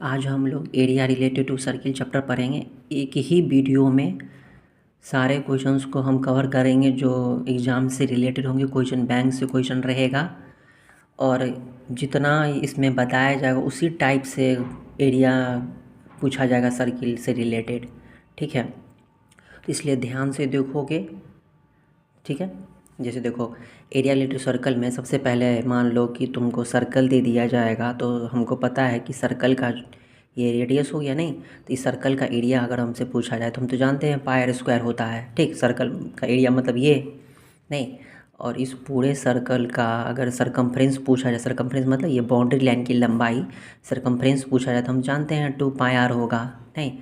आज हम लोग area related to circle chapter पढ़ेंगे। एक ही वीडियो में सारे क्वेश्चंस को हम कवर करेंगे जो एग्ज़ाम से रिलेटेड होंगे। क्वेश्चन बैंक से क्वेश्चन रहेगा और जितना इसमें बताया जाएगा उसी टाइप से एरिया पूछा जाएगा सर्किल से रिलेटेड। ठीक है, तो इसलिए ध्यान से देखोगे। ठीक है, जैसे देखो एरिया रिलेटेड सर्कल में सबसे पहले मान लो कि तुमको सर्कल दे दिया जाएगा, तो हमको पता है कि सर्कल का ये रेडियस हो गया। नहीं तो इस सर्कल का एरिया अगर हमसे पूछा जाए तो हम तो जानते हैं पाई आर स्क्वायर होता है। ठीक, सर्कल का एरिया मतलब ये नहीं। और इस पूरे सर्कल का अगर सरकमफ्रेंस पूछा जाए, सरकमफ्रेंस मतलब ये बाउंड्री लाइन की लंबाई, सरकमफ्रेंस पूछा जाए तो हम जानते हैं 2 पाई आर होगा। नहीं,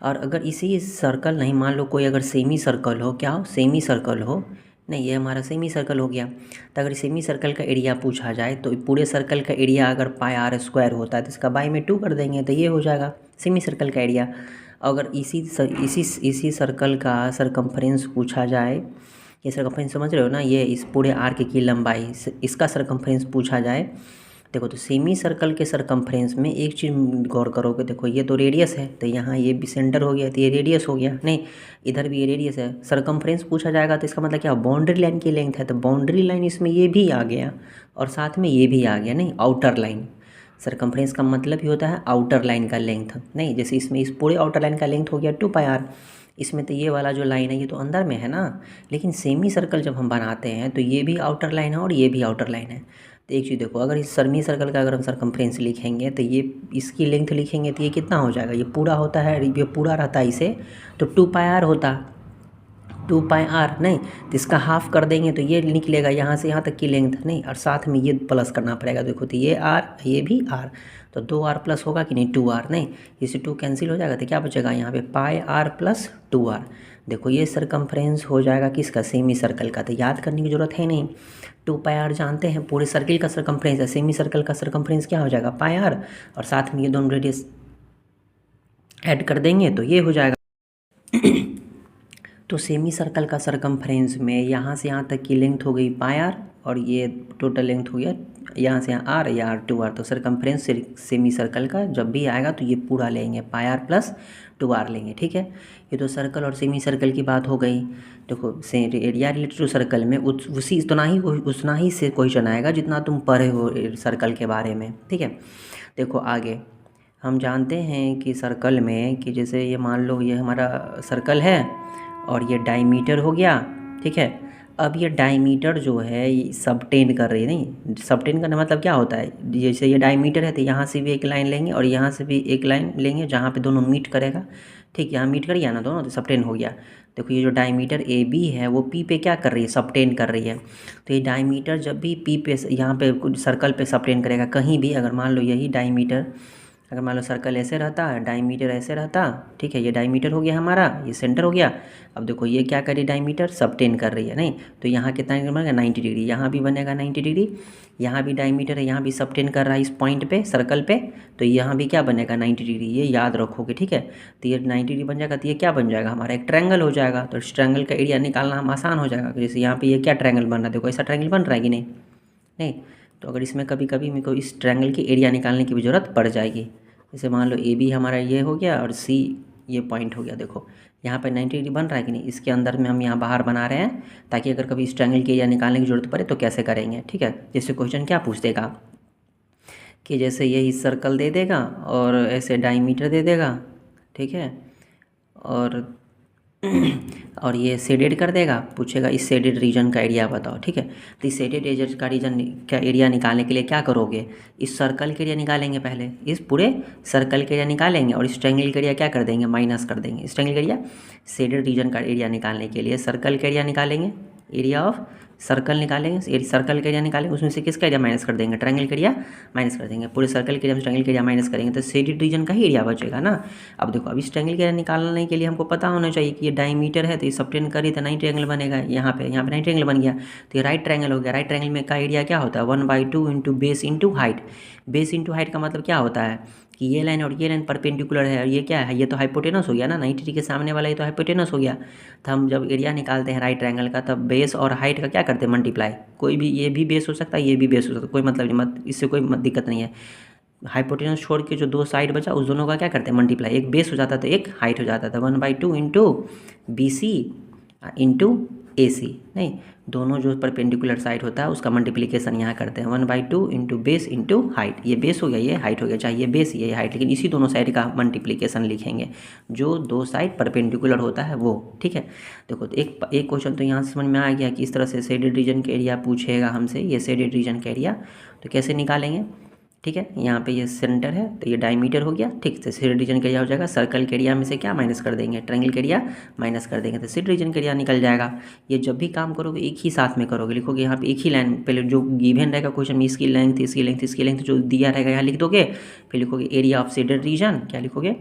और अगर इसी सर्कल नहीं, मान लो कोई अगर सेमी सर्कल हो, क्या हो, सेमी सर्कल हो, नहीं ये हमारा सेमी सर्कल हो गया। तो अगर सेमी सर्कल का एरिया पूछा जाए तो पूरे सर्कल का एरिया अगर पाई आर स्क्वायर होता है तो इसका बाई में 2 कर देंगे तो ये हो जाएगा सेमी सर्कल का एरिया। अगर इसी सर्कल का सरकमफ्रेंस पूछा जाए, ये सरकमफ्रेंस समझ रहे हो ना, ये इस पूरे आर्क की लंबाई, इसका सरकमफ्रेंस पूछा जाए। देखो तो सेमी सर्कल के सरकमफ्रेंस में एक चीज़ गौर करोगे, देखो ये तो रेडियस है तो यहाँ ये भी सेंटर हो गया तो ये रेडियस हो गया। नहीं, इधर भी ये रेडियस है। सरकमफ्रेंस पूछा जाएगा तो इसका मतलब क्या, बाउंड्री लाइन की लेंथ है तो बाउंड्री लाइन इसमें ये भी आ गया और साथ में ये भी आ गया। नहीं, आउटर लाइन, सरकमफ्रेंस का मतलब ही होता है आउटर लाइन का लेंथ। नहीं, जैसे इसमें इस पूरे आउटर लाइन का लेंथ हो गया 2 पाई आर। इसमें तो ये वाला जो लाइन है ये तो अंदर में है ना, लेकिन सेमी सर्कल जब हम बनाते हैं तो ये भी आउटर लाइन है और ये भी आउटर लाइन है। तो एक चीज़ देखो, अगर इस सेमी सर्कल का अगर हम सरकमफ्रेंस लिखेंगे तो ये इसकी लेंथ लिखेंगे तो ये कितना हो जाएगा, ये पूरा होता है, ये पूरा रहता है इसे तो 2 पाई आर होता, 2 पाई आर। नहीं तो इसका हाफ कर देंगे तो ये निकलेगा यहाँ से यहाँ तक की लेंथ। नहीं, और साथ में ये प्लस करना पड़ेगा। देखो तो ये आर ये भी आर तो 2 आर प्लस होगा कि नहीं, 2 आर। नहीं, इसे 2 कैंसिल हो जाएगा तो क्या बचेगा यहाँ पे पाई आर प्लस 2 आर। देखो ये सरकमफ्रेंस हो जाएगा किसका, सेमी सर्कल का। तो याद करने की जरूरत है नहीं, 2 पाई आर जानते हैं पूरे सर्किल का सरकमफ्रेंस है, सेमी सर्कल का सरकमफ्रेंस क्या हो जाएगा पाई आर, और साथ में ये दोनों रेडियस ऐड कर देंगे तो ये हो जाएगा। तो सेमी सर्कल का सरकमफ्रेंस में यहाँ से यहाँ तक की लेंथ हो गई पाई आर और ये टोटल लेंथ हो गया यहाँ से यहाँ आर या आर 2 आर। तो सरकमफ्रेंस सेमी सर्कल का जब भी आएगा तो ये पूरा लेंगे, पाई आर प्लस 2 आर लेंगे। ठीक है, ये तो सर्कल और सेमी सर्कल की बात हो गई। देखो एरिया रिलेटेड टू सर्कल में उसी उतना ही से क्वेश्चन आएगा जितना तुम पढ़े हो सर्कल के बारे में। ठीक है, देखो आगे हम जानते हैं कि सर्कल में कि जैसे ये मान लो ये हमारा सर्कल है और ये डायमीटर हो गया। ठीक है, अब ये डायमीटर जो है ये सबटेंड कर रही है। नहीं, सबटेंड करने मतलब क्या होता है, जैसे ये डायमीटर है तो यहाँ से भी एक लाइन लेंगे और यहाँ से भी एक लाइन लेंगे जहाँ पे दोनों मीट करेगा। ठीक, यहाँ मीट कर गया ना दोनों तो सबटेंड हो गया। देखो ये जो डायमीटर ए बी है वो पी पे क्या कर रही है, सबटेंड कर रही है। तो ये डायमीटर जब भी पी पे यहाँ पे कुछ सर्कल पे सबटेंड करेगा कहीं भी, अगर मान लो यही डायमीटर, अगर मान लो सर्कल ऐसे रहता है, डायमीटर ऐसे रहता, ठीक है, ये डायमीटर हो गया हमारा, ये सेंटर हो गया। अब देखो ये क्या कर रही है, डायमीटर सबटेंड कर रही है। नहीं तो यहाँ कितना एंगल बनेगा, 90 डिग्री, यहाँ भी बनेगा 90 डिग्री, यहाँ भी डायमीटर है, यहाँ भी सबटेंड कर रहा है इस पॉइंट पे सर्कल पे, तो यहाँ भी क्या बनेगा 90 डिग्री, ये याद रखोगे। ठीक है, तो ये 90 डिग्री बन जाएगा तो ये क्या बन जाएगा हमारा, एक ट्रायंगल हो जाएगा। तो इस ट्रायंगल का एरिया निकालना हम आसान हो जाएगा। जैसे यहाँ पे ये क्या ट्रायंगल बन रहा है, देखो ऐसा ट्रायंगल बन रहा है कि नहीं, नहीं तो अगर इसमें कभी कभी मेरे को इस ट्रायंगल की एरिया निकालने की भी ज़रूरत पड़ जाएगी। जैसे मान लो ए बी हमारा ये हो गया और सी ये पॉइंट हो गया। देखो यहाँ पे 90 डिग्री बन रहा है कि नहीं, इसके अंदर में हम यहाँ बाहर बना रहे हैं ताकि अगर कभी इस ट्रायंगल की एरिया निकालने की ज़रूरत पड़े तो कैसे करेंगे। ठीक है, जैसे क्वेश्चन क्या पूछ देगा कि जैसे यही सर्कल दे देगा और ऐसे डायमीटर दे देगा। ठीक है, और और ये शेडेड कर देगा, पूछेगा इस शेडेड रीजन का एरिया बताओ। ठीक है, तो इस शेडेड एरिया का एरिया निकालने के लिए क्या करोगे, इस सर्कल के एरिया निकालेंगे पहले, इस पूरे सर्कल के एरिया निकालेंगे और इस ट्रायंगल के एरिया क्या कर देंगे, माइनस कर देंगे। इस ट्रायंगल के एरिया, शेडेड रीजन का एरिया निकालने के लिए सर्कल के एरिया निकालेंगे, एरिया ऑफ सर्कल निकालेंगे, सर्कल के एरिया निकालेंगे, उसमें से किसका एरिया माइनस कर देंगे, ट्रायंगल के एरिया माइनस कर देंगे। पूरे सर्कल के एरिया में ट्रायंगल के एरिया माइनस करेंगे तो शेडेड रीजन का ही एरिया बचेगा ना। अब देखो अब इस ट्रायंगल के एरिया निकालने के लिए हमको पता होना चाहिए कि ये डायमीटर है तो ये सबटेंड करी तो 90 ट्रायंगल बनेगा। यहाँ पे 90 ट्रायंगल बन गया तो ये राइट ट्रायंगल हो गया। राइट ट्रायंगल में का एरिया क्या होता है, 1/2 into base into height. Base into height का मतलब क्या होता है कि ये लाइन और ये लाइन परपेंडिकुलर है और ये क्या है, ये तो हाइपोटेनस हो गया ना, 90 डिग्री के सामने वाला ये तो हाइपोटेनस हो गया। तो हम जब एरिया निकालते हैं राइट ट्रायंगल का तब बेस और हाइट का क्या करते हैं, मल्टीप्लाई। कोई भी, ये भी बेस हो सकता है ये भी बेस हो सकता है, कोई मतलब नहीं, इससे कोई दिक्कत नहीं है। हाइपोटेनस छोड़ के जो दो साइड बचा उस दोनों का क्या करते हैं मल्टीप्लाई, एक बेस हो जाता था एक हाइट हो जाता था, 1/2 इंटू BC इंटू AC, नहीं दोनों जो परपेंडिकुलर साइड होता है उसका मल्टीप्लिकेशन यहाँ करते हैं, 1/2 इंटू बेस इंटू हाइट, ये बेस हो गया ये हाइट हो गया, चाहे ये बेस ये हाइट, लेकिन इसी दोनों साइड का मल्टीप्लिकेशन लिखेंगे जो दो साइड परपेंडिकुलर होता है वो। ठीक है, देखो तो एक क्वेश्चन तो यहाँ से समझ में आ गया कि इस तरह से शेडेड रीजन का एरिया पूछेगा हमसे, ये शेडेड रीजन का एरिया तो कैसे निकालेंगे। ठीक है, यहाँ पे ये सेंटर है तो ये डायमीटर हो गया। ठीक, तो शेडेड रीजन का एरिया हो जाएगा, सर्कल के एरिया में से क्या माइनस कर देंगे, ट्रायंगल के एरिया माइनस कर देंगे, तो शेडेड रीजन का एरिया निकल जाएगा। ये जब भी काम करोगे एक ही साथ में करोगे, लिखोगे यहाँ पे एक ही लाइन, पहले जो गिवन रहेगा क्वेश्चन में इसकी लेंथ इसकी लेंथ इसकी लेंथ जो दिया रहेगा यहाँ लिख दोगे, फिर लिखोगे एरिया ऑफ शेडेड रीजन, क्या लिखोगे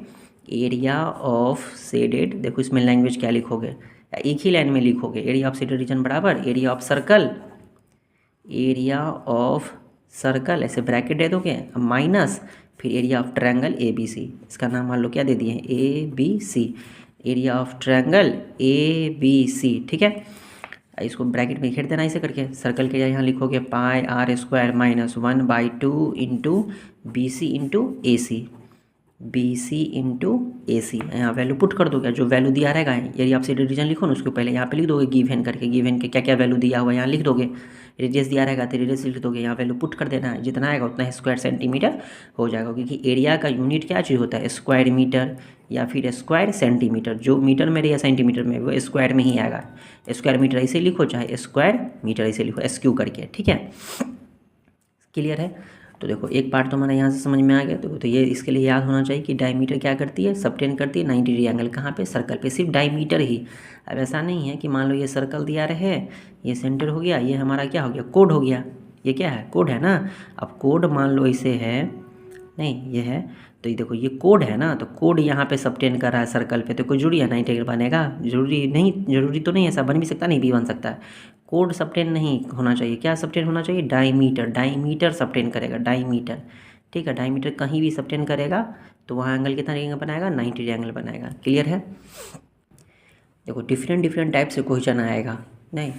एरिया ऑफ शेडेड, देखो इसमें लैंग्वेज क्या लिखोगे, एक ही लाइन में लिखोगे एरिया ऑफ शेडेड रीजन बराबर area of circle, area of circle ऐसे ब्रैकेट दे दोगे माइनस फिर एरिया ऑफ ट्रायंगल ABC, इसका नाम मान लो क्या दे दिए ABC, area of triangle ABC। ठीक है, इसको ब्रैकेट में घेर देना ऐसे करके, सर्कल के यहाँ लिखोगे πr² minus 1/2 into BC into AC, यहाँ वैल्यू पुट कर दोगे, जो वैल्यू दिया रहेगा एरिया ऑफ शेडेड रीजन लिखो ना उसको पहले यहाँ पे लिख दोगे गिवन करके, गिवन के क्या क्या वैल्यू दिया हुआ यहाँ लिख दोगे, रेडियस दिया रहेगा तो रेडियस लिख दोगे, यहाँ वैल्यू पुट कर देना है, जितना आएगा उतना स्क्वायर सेंटीमीटर हो जाएगा, क्योंकि एरिया का यूनिट क्या चीज़ होता है स्क्वायर मीटर या फिर स्क्वायर सेंटीमीटर, जो मीटर में या सेंटीमीटर में वो स्क्वायर में ही आएगा, स्क्वायर मीटर ऐसे लिखो चाहे स्क्वायर मीटर ऐसे लिखो SQ करके। ठीक है, क्लियर है। तो देखो एक पार्ट तो हमारा यहाँ से समझ में आ गया, तो ये इसके लिए याद होना चाहिए कि डायमीटर क्या करती है सबटेंड करती है 90 डिग्री एंगल, कहाँ पे सर्कल पे, सिर्फ डायमीटर ही। अब ऐसा नहीं है कि मान लो ये सर्कल दिया रहे, ये सेंटर हो गया, ये हमारा क्या हो गया कोड हो गया, ये क्या है कोड है ना, अब कोड मान लो इसे है नहीं ये है, तो ये देखो ये कोड है ना, तो कोड यहाँ पे सबटेंड कर रहा है सर्कल पे, तो कोई जरूरी है 90 डिग्री बनेगा, जरूरी नहीं, जरूरी तो नहीं, ऐसा बन भी सकता नहीं भी बन सकता है, कोड सबटेंड नहीं होना चाहिए, क्या सबटेंड होना चाहिए डायमीटर, डायमीटर सबटेंड करेगा डायमीटर। ठीक है, डायमीटर कहीं भी सबटेंड करेगा तो वहाँ एंगल कितना एंगल बनाएगा 90 डिग्री एंगल बनाएगा। क्लियर है, देखो डिफरेंट टाइप से क्वेश्चन आएगा नहीं,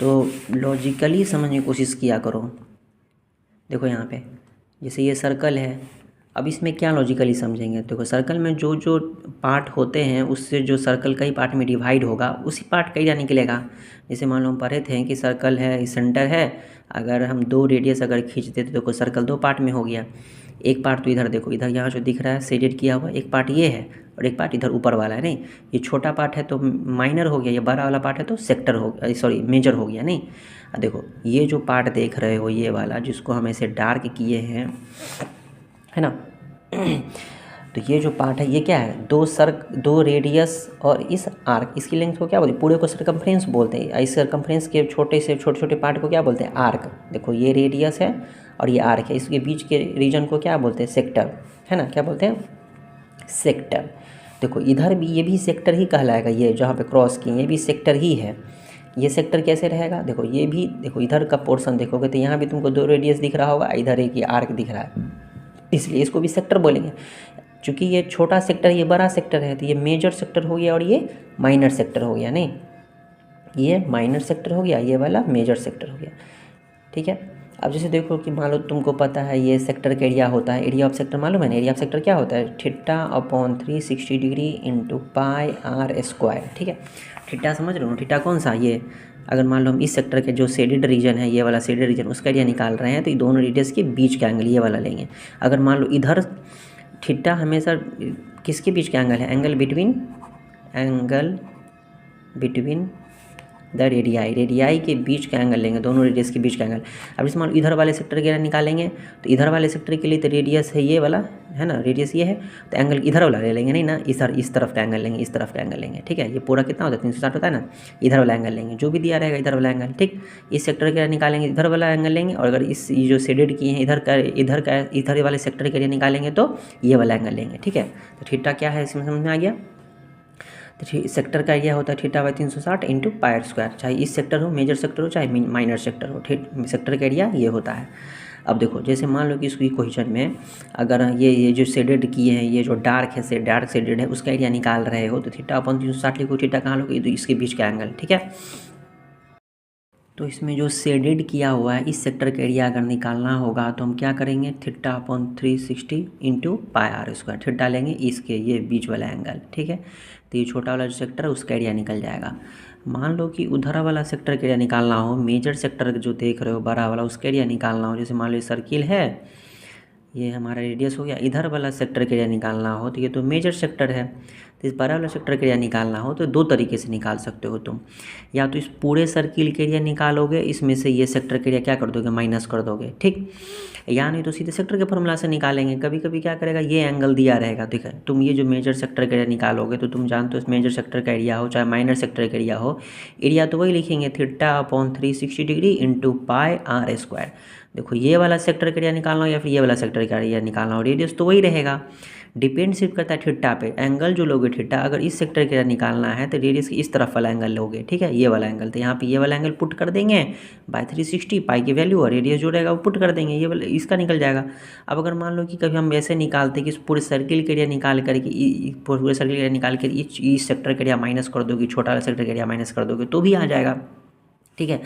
तो लॉजिकली समझने की कोशिश किया करो। देखो यहाँ पे जैसे ये सर्कल है, अब इसमें क्या लॉजिकली समझेंगे, देखो सर्कल में जो जो पार्ट होते हैं उससे जो सर्कल कई पार्ट में डिवाइड होगा उसी पार्ट का एरिया निकलेगा। जैसे मान लो हम पढ़े थे कि सर्कल है सेंटर है, अगर हम 2 रेडियस अगर खींचते तो देखो सर्कल 2 पार्ट में हो गया, एक पार्ट तो इधर देखो, इधर यहाँ जो दिख रहा है शेडेड किया हुआ एक पार्ट ये है और एक पार्ट इधर ऊपर वाला है, नहीं ये छोटा पार्ट है तो माइनर हो गया, ये बड़ा वाला पार्ट है तो सेक्टर हो गया, सॉरी मेजर हो गया। नहीं देखो ये जो पार्ट देख रहे हो ये वाला जिसको हम ऐसे डार्क किए हैं है ना, तो ये जो पार्ट है ये क्या है 2 रेडियस और इस आर्क, इसकी लेंथ को क्या बोलते हैं, पूरे को सर्कम्फ्रेंस बोलते हैं, इस सर्कम्फ्रेंस के छोटे छोटे पार्ट को क्या बोलते हैं आर्क। देखो ये रेडियस है और ये आर्क है, इसके बीच के रीजन को क्या बोलते हैं सेक्टर, है ना, क्या बोलते हैं सेक्टर। देखो इधर भी ये भी सेक्टर ही कहलाएगा, ये जहाँ पे क्रॉस किए ये भी सेक्टर ही है, ये सेक्टर कैसे रहेगा, देखो ये भी देखो इधर का पोर्शन देखोगे तो यहाँ भी तुमको 2 रेडियस दिख रहा होगा, इधर एक ये आर्क दिख रहा है, इसलिए इसको भी सेक्टर बोलेंगे। चूँकि ये छोटा सेक्टर ये बड़ा सेक्टर है तो ये मेजर सेक्टर हो गया और ये माइनर सेक्टर हो गया, नहीं ये माइनर सेक्टर हो गया, ये वाला मेजर सेक्टर हो गया। ठीक है, अब जैसे देखो कि मान लो तुमको पता है ये सेक्टर का एरिया होता है, एरिया ऑफ सेक्टर मालूम है ना, एरिया ऑफ सेक्टर क्या होता है θ/360 डिग्री इंटू πr²। ठीक है, थीटा समझ रहे हो, थीटा कौन सा, ये अगर मान लो हम इस सेक्टर के जो शेडेड रीजन है ये वाला शेडेड रीजन उसका एरिया निकाल रहे हैं तो ये दोनों रेडियस के बीच का एंगल ये वाला लेंगे। अगर मान लो इधर थीटा हमेशा किसके बीच का एंगल है, एंगल बिटवीन द रेडियाई के बीच का एंगल लेंगे, दोनों रेडियस के बीच का एंगल। अब जैसे मान लो इधर वाले सेक्टर के एरिया निकालेंगे तो इधर वाले सेक्टर के लिए तो रेडियस है ये वाला है ना, रेडियस ये है तो एंगल इधर वाला ले लेंगे, नहीं ना इस तरफ का एंगल लेंगे, इस तरफ का एंगल लेंगे। ठीक है, ये पूरा कितना होता है 360 होता है ना, इधर वाला एंगल लेंगे, जो भी दिया रहेगा इधर वाला एंगल। ठीक, इस सेक्टर के एरिया निकालेंगे इधर वाला एंगल लेंगे, और अगर इस जो शेडेड किए हैं इधर वाले सेक्टर के एरिया निकालेंगे तो ये वाला एंगल लेंगे। ठीक है, तो थीटा क्या है इसमें समझ में आ गया, तो सेक्टर का एरिया होता है θ/360 इंटू πr², चाहे इस सेक्टर हो मेजर सेक्टर हो चाहे माइनर सेक्टर हो, सेक्टर का एरिया ये होता है। अब देखो जैसे मान लो कि इसकी क्वेश्चन में अगर ये जो शेडेड किए हैं ये जो डार्क शेडेड है उसका एरिया निकाल रहे हो तो θ/360 लिखो, थीटा कहाँ लोगे तो इसके बीच का एंगल। ठीक है, तो इसमें जो शेडेड किया हुआ है इस सेक्टर का एरिया अगर निकालना होगा तो हम क्या करेंगे, theta upon 360 into pi r square, theta लेंगे इसके ये बीच वाला एंगल, ठीक है। तो ये छोटा वाला जो सेक्टर है उसका एरिया निकल जाएगा। मान लो कि उधर वाला सेक्टर का एरिया निकालना हो, मेजर सेक्टर जो देख रहे हो बड़ा वाला उसका एरिया निकालना हो, जैसे मान लो सर्किल है, ये हमारा रेडियस हो गया, इधर वाला सेक्टर का एरिया निकालना हो तो ये तो मेजर सेक्टर है, तो इस बड़ा वाला सेक्टर का एरिया निकालना हो तो दो तरीके से निकाल सकते हो तुम। या तो इस पूरे सर्किल के एरिया निकालोगे, इसमें से ये सेक्टर के एरिया क्या कर दोगे, माइनस कर दोगे, ठीक। या नहीं तो सीधे सेक्टर के फॉर्मूला से निकालेंगे। कभी कभी क्या करेगा, ये एंगल दिया रहेगा, ठीक है, तुम ये जो मेजर सेक्टर का एरिया निकालोगे तो तुम जानते हो इस मेजर सेक्टर का एरिया हो चाहे माइनर सेक्टर का एरिया हो, एरिया तो वही लिखेंगे, theta upon 360 degree into pi r square. देखो ये वाला सेक्टर का एरिया निकालना हो या फिर ये वाला सेक्टर का एरिया निकालना हो, रेडियस तो वही रहेगा, डिपेंड सिर्फ करता है थीटा पे। एंगल जो लोगे थीटा, अगर इस सेक्टर का एरिया निकालना है तो रेडियस की इस तरफ वाला एंगल लोगे, ठीक है, ये वाला एंगल, तो यहाँ पे ये वाला एंगल पुट कर देंगे बाय 360, पाई की वैल्यू और रेडियस जो रहेगा वो पुट कर देंगे, ये वाला इसका निकल जाएगा। अब अगर मान लो कि कभी हम ऐसे निकालते कि इस पूरे सर्किल के एरिया निकाल करके, पूरे सर्किल का एरिया निकाल कर इस सेक्टर का एरिया माइनस कर दोगे, छोटा वाला सेक्टर का एरिया माइनस कर दोगे तो भी आ जाएगा, ठीक है।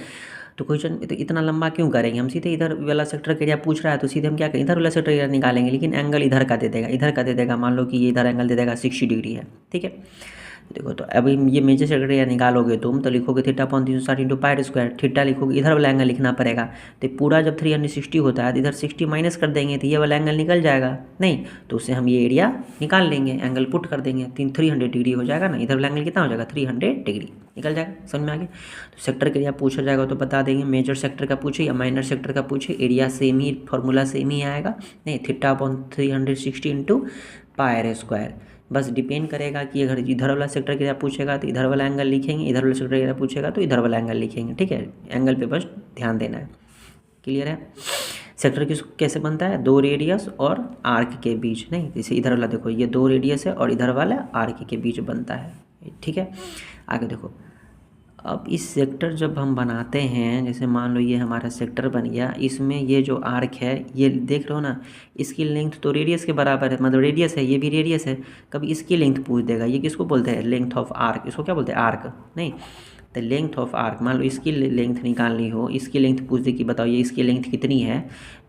तो क्वेश्चन तो इतना लंबा क्यों करेंगे, हम सीधे इधर वाला सेक्टर का एरिया पूछ रहा है तो सीधे हम क्या करें, इधर वाला सेक्टर एरिया निकालेंगे, लेकिन एंगल इधर का दे देगा, इधर का दे देगा, मान लो कि ये इधर एंगल दे देगा 60 डिग्री है, ठीक है। देखो तो अभी ये मेजर सेक्टर एरिया निकालोगे तुम तो लिखोगे theta upon 360 into pi square, theta लिखोगे, इधर वाला एंगल लिखना पड़ेगा, तो पूरा जब 360 होता है तो इधर 60 माइनस कर देंगे तो ये वाला एंगल निकल जाएगा, नहीं तो उससे हम ये एरिया निकाल लेंगे, एंगल पुट कर देंगे, 300 डिग्री हो जाएगा ना, इधर वाला एंगल कितना हो जाएगा 300 डिग्री निकल जाएगा, समझ में आ गया। तो सेक्टर का एरिया पूछा जाएगा तो बता देंगे, मेजर सेक्टर का पूछे या माइनर सेक्टर का पूछे, एरिया सेम ही, फॉर्मूला सेम ही आएगा, नहीं theta upon 360 into pi square. बस डिपेंड करेगा कि अगर इधर वाला सेक्टर का एरिया पूछेगा तो इधर वाला एंगल लिखेंगे, इधर वाला सेक्टर का एरिया पूछेगा तो इधर वाला एंगल लिखेंगे, ठीक है, एंगल पे बस ध्यान देना है, क्लियर है। सेक्टर किस कैसे बनता है, दो रेडियस और आर्क के बीच, नहीं जैसे इधर वाला देखो ये दो रेडियस है और इधर वाला आर्क के बीच बनता है, ठीक है। आगे देखो, अब इस सेक्टर जब हम बनाते हैं, जैसे मान लो ये हमारा सेक्टर बन गया, इसमें ये जो आर्क है ये देख रहे हो ना, इसकी लेंथ तो रेडियस के बराबर है, मतलब रेडियस है, ये भी रेडियस है, कभी इसकी लेंथ पूछ देगा, ये किसको बोलते हैं, लेंथ ऑफ आर्क, इसको क्या बोलते हैं, आर्क, नहीं तो लेंथ ऑफ आर्क, मान लो इसकी लेंथ निकालनी हो, इसकी लेंथ पूछ दे कि बताओ ये इसकी लेंथ कितनी है,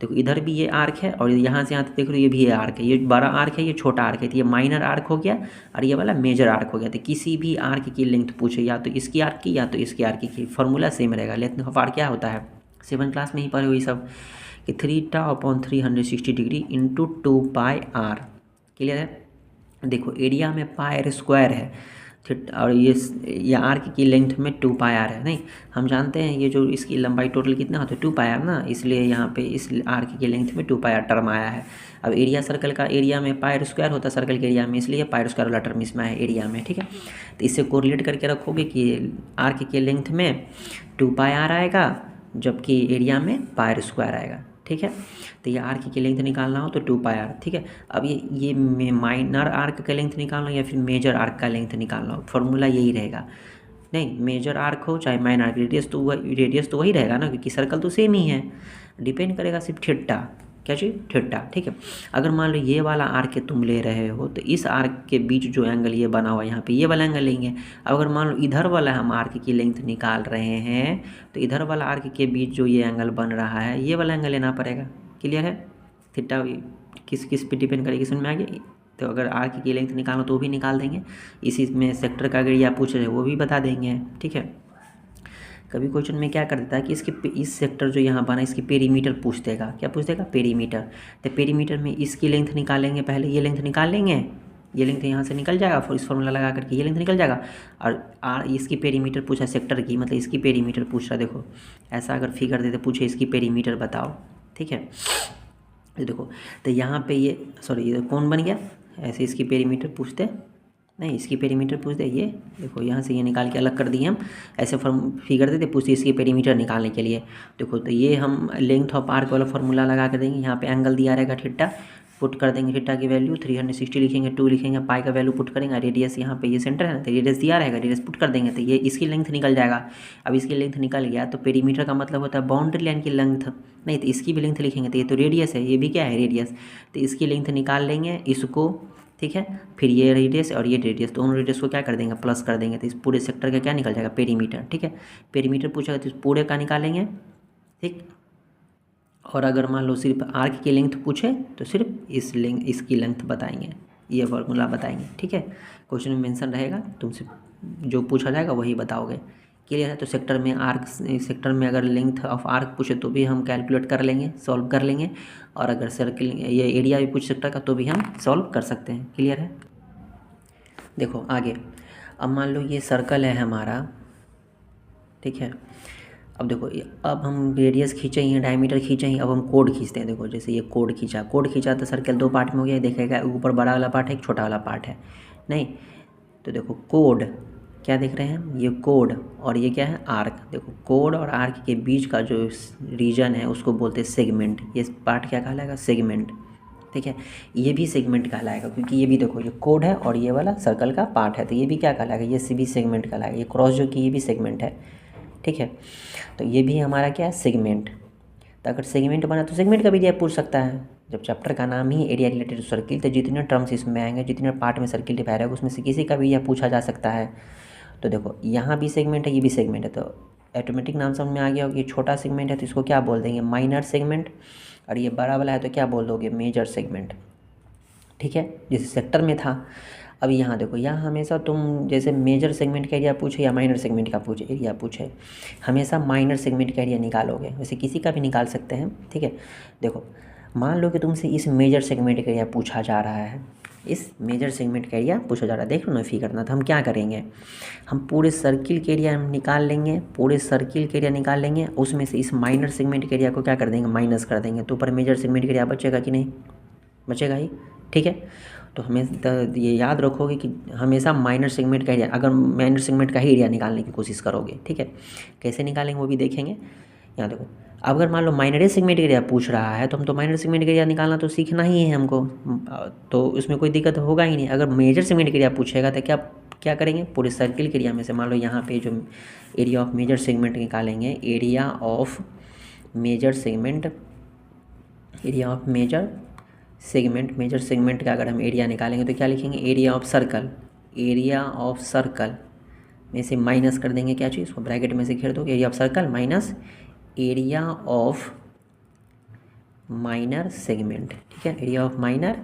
देखो इधर भी ये आर्क है और यहाँ से यहाँ तक देख लो ये भी ये आर्क है, ये बड़ा आर्क है ये छोटा आर्क है, तो ये माइनर आर्क हो गया और ये वाला मेजर आर्क हो गया। तो किसी भी आर्क की लेंथ पूछे, या तो इसकी आर्क की या तो इसकी आर्क की, फॉर्मूला सेम रहेगा। लेंथ ऑफ आर्क क्या होता है, 7 क्लास में ही पढ़े हुई सब, कि theta upon 360 degree into 2 pi r, clear है। देखो एरिया में पाई स्क्वायर है, और ये आर्क की लेंथ में 2 पाई आर है, नहीं हम जानते हैं ये जो इसकी लंबाई टोटल कितना होता है 2 पाई आर ना, इसलिए यहाँ पे इस आर्क की लेंथ में 2 पाई आर टर्म आया है। अब एरिया सर्कल का एरिया में पाई स्क्वायर होता है सर्कल के एरिया में, इसलिए पाई स्क्वायर वाला टर्म इसमें है एरिया में, ठीक है। तो इससे कोरिलेट करके रखोगे कि आर्क के लेंथ में 2 पाई आर आएगा जबकि एरिया में पाई स्क्वायर आएगा, ठीक है। तो ये आर्क की लेंथ निकालना हो तो 2 पाई आर, ठीक है। अब ये माइनर आर्क का लेंथ निकालना हो या फिर मेजर आर्क का लेंथ निकालना हो, फॉर्मूला यही रहेगा, नहीं मेजर आर्क हो चाहे माइनर आर्क, रेडियस तो वही रहेगा ना, क्योंकि सर्कल तो सेम ही है, डिपेंड करेगा सिर्फ थीटा, क्या चीज़ थीटा, ठीक है। अगर मान लो ये वाला आर्क तुम ले रहे हो तो इस आर्क के बीच जो एंगल ये बना हुआ है यहाँ पे ये वाला एंगल लेंगे। अगर मान लो इधर वाला हम आर्क की लेंथ निकाल रहे हैं तो इधर वाला आर्क के बीच जो ये एंगल बन रहा है ये वाला एंगल लेना पड़ेगा, क्लियर है। थीटा किस किस पे डिपेंड करेगी, समझ में आ गया। तो अगर आर्क की लेंथ निकालो तो भी निकाल देंगे, इसी में सेक्टर का अगर या पूछ रहे वो भी बता देंगे, ठीक है। कभी क्वेश्चन में क्या कर देता है कि इसके इस सेक्टर जो यहाँ बना इसकी पेरीमीटर पूछ देगा, क्या पूछ देगा, पेरीमीटर। तो पेरीमीटर में इसकी लेंथ निकालेंगे, पहले ये लेंथ निकाल लेंगे, ये लेंथ यहाँ से निकल जाएगा, फिर इस फॉर्मूला लगा करके ये लेंथ निकल जाएगा, और इसकी पेरीमीटर पूछा सेक्टर की, मतलब इसकी पेरीमीटर पूछ रहा, देखो ऐसा अगर फिगर देते पूछे इसकी पेरीमीटर बताओ, ठीक है। तो देखो तो यहाँ पे ये ये कौन बन गया, ऐसे इसकी पेरीमीटर पूछते, नहीं इसकी पेरीमीटर पूछते, ये देखो यहाँ से ये निकाल के अलग कर दिए हम, ऐसे फॉर्म फिगर देते पूछते इसकी पेरीमीटर निकालने के लिए। देखो तो ये हम लेंथ ऑफ आर्क वाला फॉर्मूला लगा कर देंगे, यहाँ पे एंगल दिया रहेगा थीटा, पुट कर देंगे थीटा की वैल्यू 360 लिखेंगे, 2 लिखेंगे, पाई का वैल्यू पुट करेंगे, रेडियस यहाँ पे ये सेंटर है ना तो रेडियस दिया रहेगा, रेडियस पुट कर देंगे तो ये इसकी लेंथ निकल जाएगा। अब इसकी लेंथ निकल गया तो पेरीमीटर का मतलब होता है बाउंड्री लाइन की लेंथ, नहीं तो इसकी भी लेंथ लिखेंगे तो ये तो रेडियस है, ये भी क्या है रेडियस, तो इसकी लेंथ निकाल लेंगे, इसको ठीक है। फिर ये रेडियस और ये रेडियस, दोनों रेडियस को क्या कर देंगे, प्लस कर देंगे, तो इस पूरे सेक्टर का क्या निकल जाएगा, पेरीमीटर। ठीक है, पेरीमीटर पूछेगा तो इस पूरे का निकालेंगे। ठीक, और अगर मान लो सिर्फ आर्क की लेंथ पूछे तो सिर्फ इसकी लेंथ बताएंगे, ये फार्मूला बताएंगे। ठीक है, क्वेश्चन में मेंशन रहेगा, तुमसे जो पूछा जाएगा वही बताओगे। क्लियर है। तो सेक्टर में अगर लेंथ ऑफ आर्क पूछे तो भी हम कैलकुलेट कर लेंगे, सॉल्व कर लेंगे, और अगर सर्किल ये एरिया भी पूछ सेक्टर का तो भी हम सॉल्व कर सकते हैं। क्लियर है। देखो आगे, अब मान लो ये सर्कल है हमारा। ठीक है, अब देखो अब हम रेडियस खींचे ही हैं, डायमीटर खींचे ही, अब हम कोड खींचते हैं। देखो जैसे ये कोड खींचा तो सर्कल दो पार्ट में हो गया। देखेगा ऊपर बड़ा वाला पार्ट है, एक छोटा वाला पार्ट है, नहीं तो देखो कोड क्या देख रहे हैं, ये कोड और ये क्या है, आर्क। देखो कोड और आर्क के बीच का जो रीजन है उसको बोलते हैं सेगमेंट। ये पार्ट क्या कहलाएगा, सेगमेंट। ठीक है, ये भी सेगमेंट कहलाएगा, क्योंकि ये भी देखो ये कोड है और ये वाला सर्कल का पार्ट है, तो ये भी क्या कहलाएगा, ये भी सेगमेंट कहलाएगा। ये क्रॉस जो कि ये भी सेगमेंट है। ठीक है, तो ये भी हमारा क्या है, सेगमेंट। तो अगर सेगमेंट बना तो सेगमेंट का भी एरिया पूछ सकता है। जब चैप्टर का नाम ही एरिया रिलेटेड टू सर्किल, तो जितने टर्म्स इसमें आएंगे, जितने पार्ट में सर्किल डिवाइड है, उसमें से किसी का भी यह पूछा जा सकता है। तो देखो यहाँ भी सेगमेंट है, ये भी सेगमेंट है, तो ऑटोमेटिक नाम समझ में आ गया होगा। ये छोटा सेगमेंट है तो इसको क्या बोल देंगे, माइनर सेगमेंट, और ये बड़ा वाला है तो क्या बोल दोगे, मेजर सेगमेंट। ठीक है, जैसे सेक्टर में था। अब यहाँ देखो, यहाँ हमेशा तुम जैसे मेजर सेगमेंट का एरिया पूछे या माइनर सेगमेंट का एरिया पूछे, हमेशा माइनर सेगमेंट का एरिया निकालोगे, वैसे किसी का भी निकाल सकते हैं। ठीक है, देखो मान लो कि तुमसे इस मेजर सेगमेंट का एरिया पूछा जा रहा है, इस मेजर सेगमेंट का एरिया पूछा जा रहा है, देख लो ना फिगर ना, तो हम क्या करेंगे, हम पूरे सर्किल के एरिया निकाल लेंगे, पूरे सर्किल के एरिया निकाल लेंगे, उसमें से इस माइनर सेगमेंट के एरिया को क्या कर देंगे, माइनस कर देंगे, तो ऊपर मेजर सेगमेंट का एरिया बचेगा कि नहीं, बचेगा ही। ठीक है, तो हमें ये याद रखोगे कि हमेशा माइनर सेगमेंट का एरिया, अगर माइनर सेगमेंट का ही एरिया निकालने की कोशिश करोगे। ठीक है, कैसे निकालेंगे वो भी देखेंगे। यहाँ देखो, अगर मान लो माइनर सेगमेंट का एरिया पूछ रहा है तो हम तो माइनर सेगमेंट का एरिया निकालना तो सीखना ही है हमको, तो उसमें कोई दिक्कत होगा ही नहीं। अगर मेजर सेगमेंट का एरिया पूछेगा तो क्या क्या करेंगे, पूरे सर्किल के एरिया में से मान लो यहाँ पे जो एरिया ऑफ मेजर सेगमेंट निकालेंगे, area of major segment, area of major segment का अगर हम एरिया निकालेंगे तो क्या लिखेंगे, area of circle, area of circle में से माइनस कर देंगे क्या चीज़, उसको ब्रैकेट में से घेर दोगे, area of circle minus area of minor segment. ठीक है, एरिया ऑफ माइनर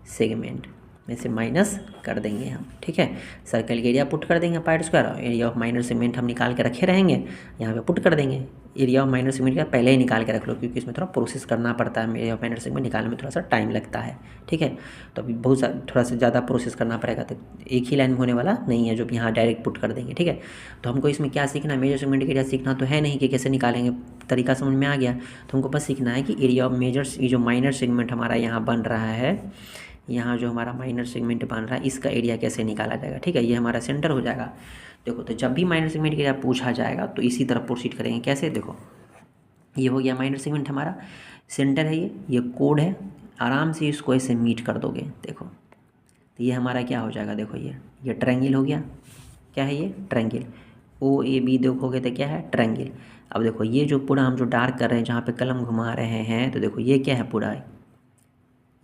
सेगमेंट में से माइनस कर देंगे हम। ठीक है, सर्कल के एरिया पुट कर देंगे pi square, area of minor segment हम निकाल के रखे रहेंगे, यहाँ पे पुट कर देंगे। एरिया ऑफ माइनर सेगमेंट का पहले ही निकाल के रख लो, क्योंकि इसमें थोड़ा प्रोसेस करना पड़ता है, एरिया ऑफ माइनर सेगमेंट निकालने में थोड़ा सा टाइम लगता है। ठीक है, तो अभी थोड़ा सा ज़्यादा प्रोसेस करना पड़ेगा, तो एक ही लाइन में होने वाला नहीं है जो यहाँ डायरेक्ट पुट कर देंगे। ठीक है, तो हमको इसमें क्या सीखना है, मेजर सेगमेंट का एरिया सीखना तो है नहीं कि कैसे निकालेंगे, तरीका समझ में आ गया। तो हमको बस सीखना है कि एरिया ऑफ मेजर्स, ये जो माइनर सेगमेंट हमारा यहाँ बन रहा है, यहाँ जो हमारा माइनर सेगमेंट बन रहा है, इसका एरिया कैसे निकाला जाएगा। ठीक है, ये हमारा सेंटर हो जाएगा। देखो, तो जब भी माइनर सेगमेंट का एरिया पूछा जाएगा तो इसी तरह प्रोसीड करेंगे। कैसे, देखो ये हो गया माइनर सेगमेंट, हमारा सेंटर है, ये कोड है, आराम से इसको ऐसे मीट कर दोगे। देखो तो ये हमारा क्या हो जाएगा, देखो ये ट्रायंगल हो गया। क्या है ये, ट्रायंगल। ओ ए बी देखोगे तो क्या है, ट्रायंगल। अब देखो ये जो पूरा हम जो डार्क कर रहे हैं, जहाँ पे कलम घुमा रहे हैं, तो देखो ये क्या है, पूरा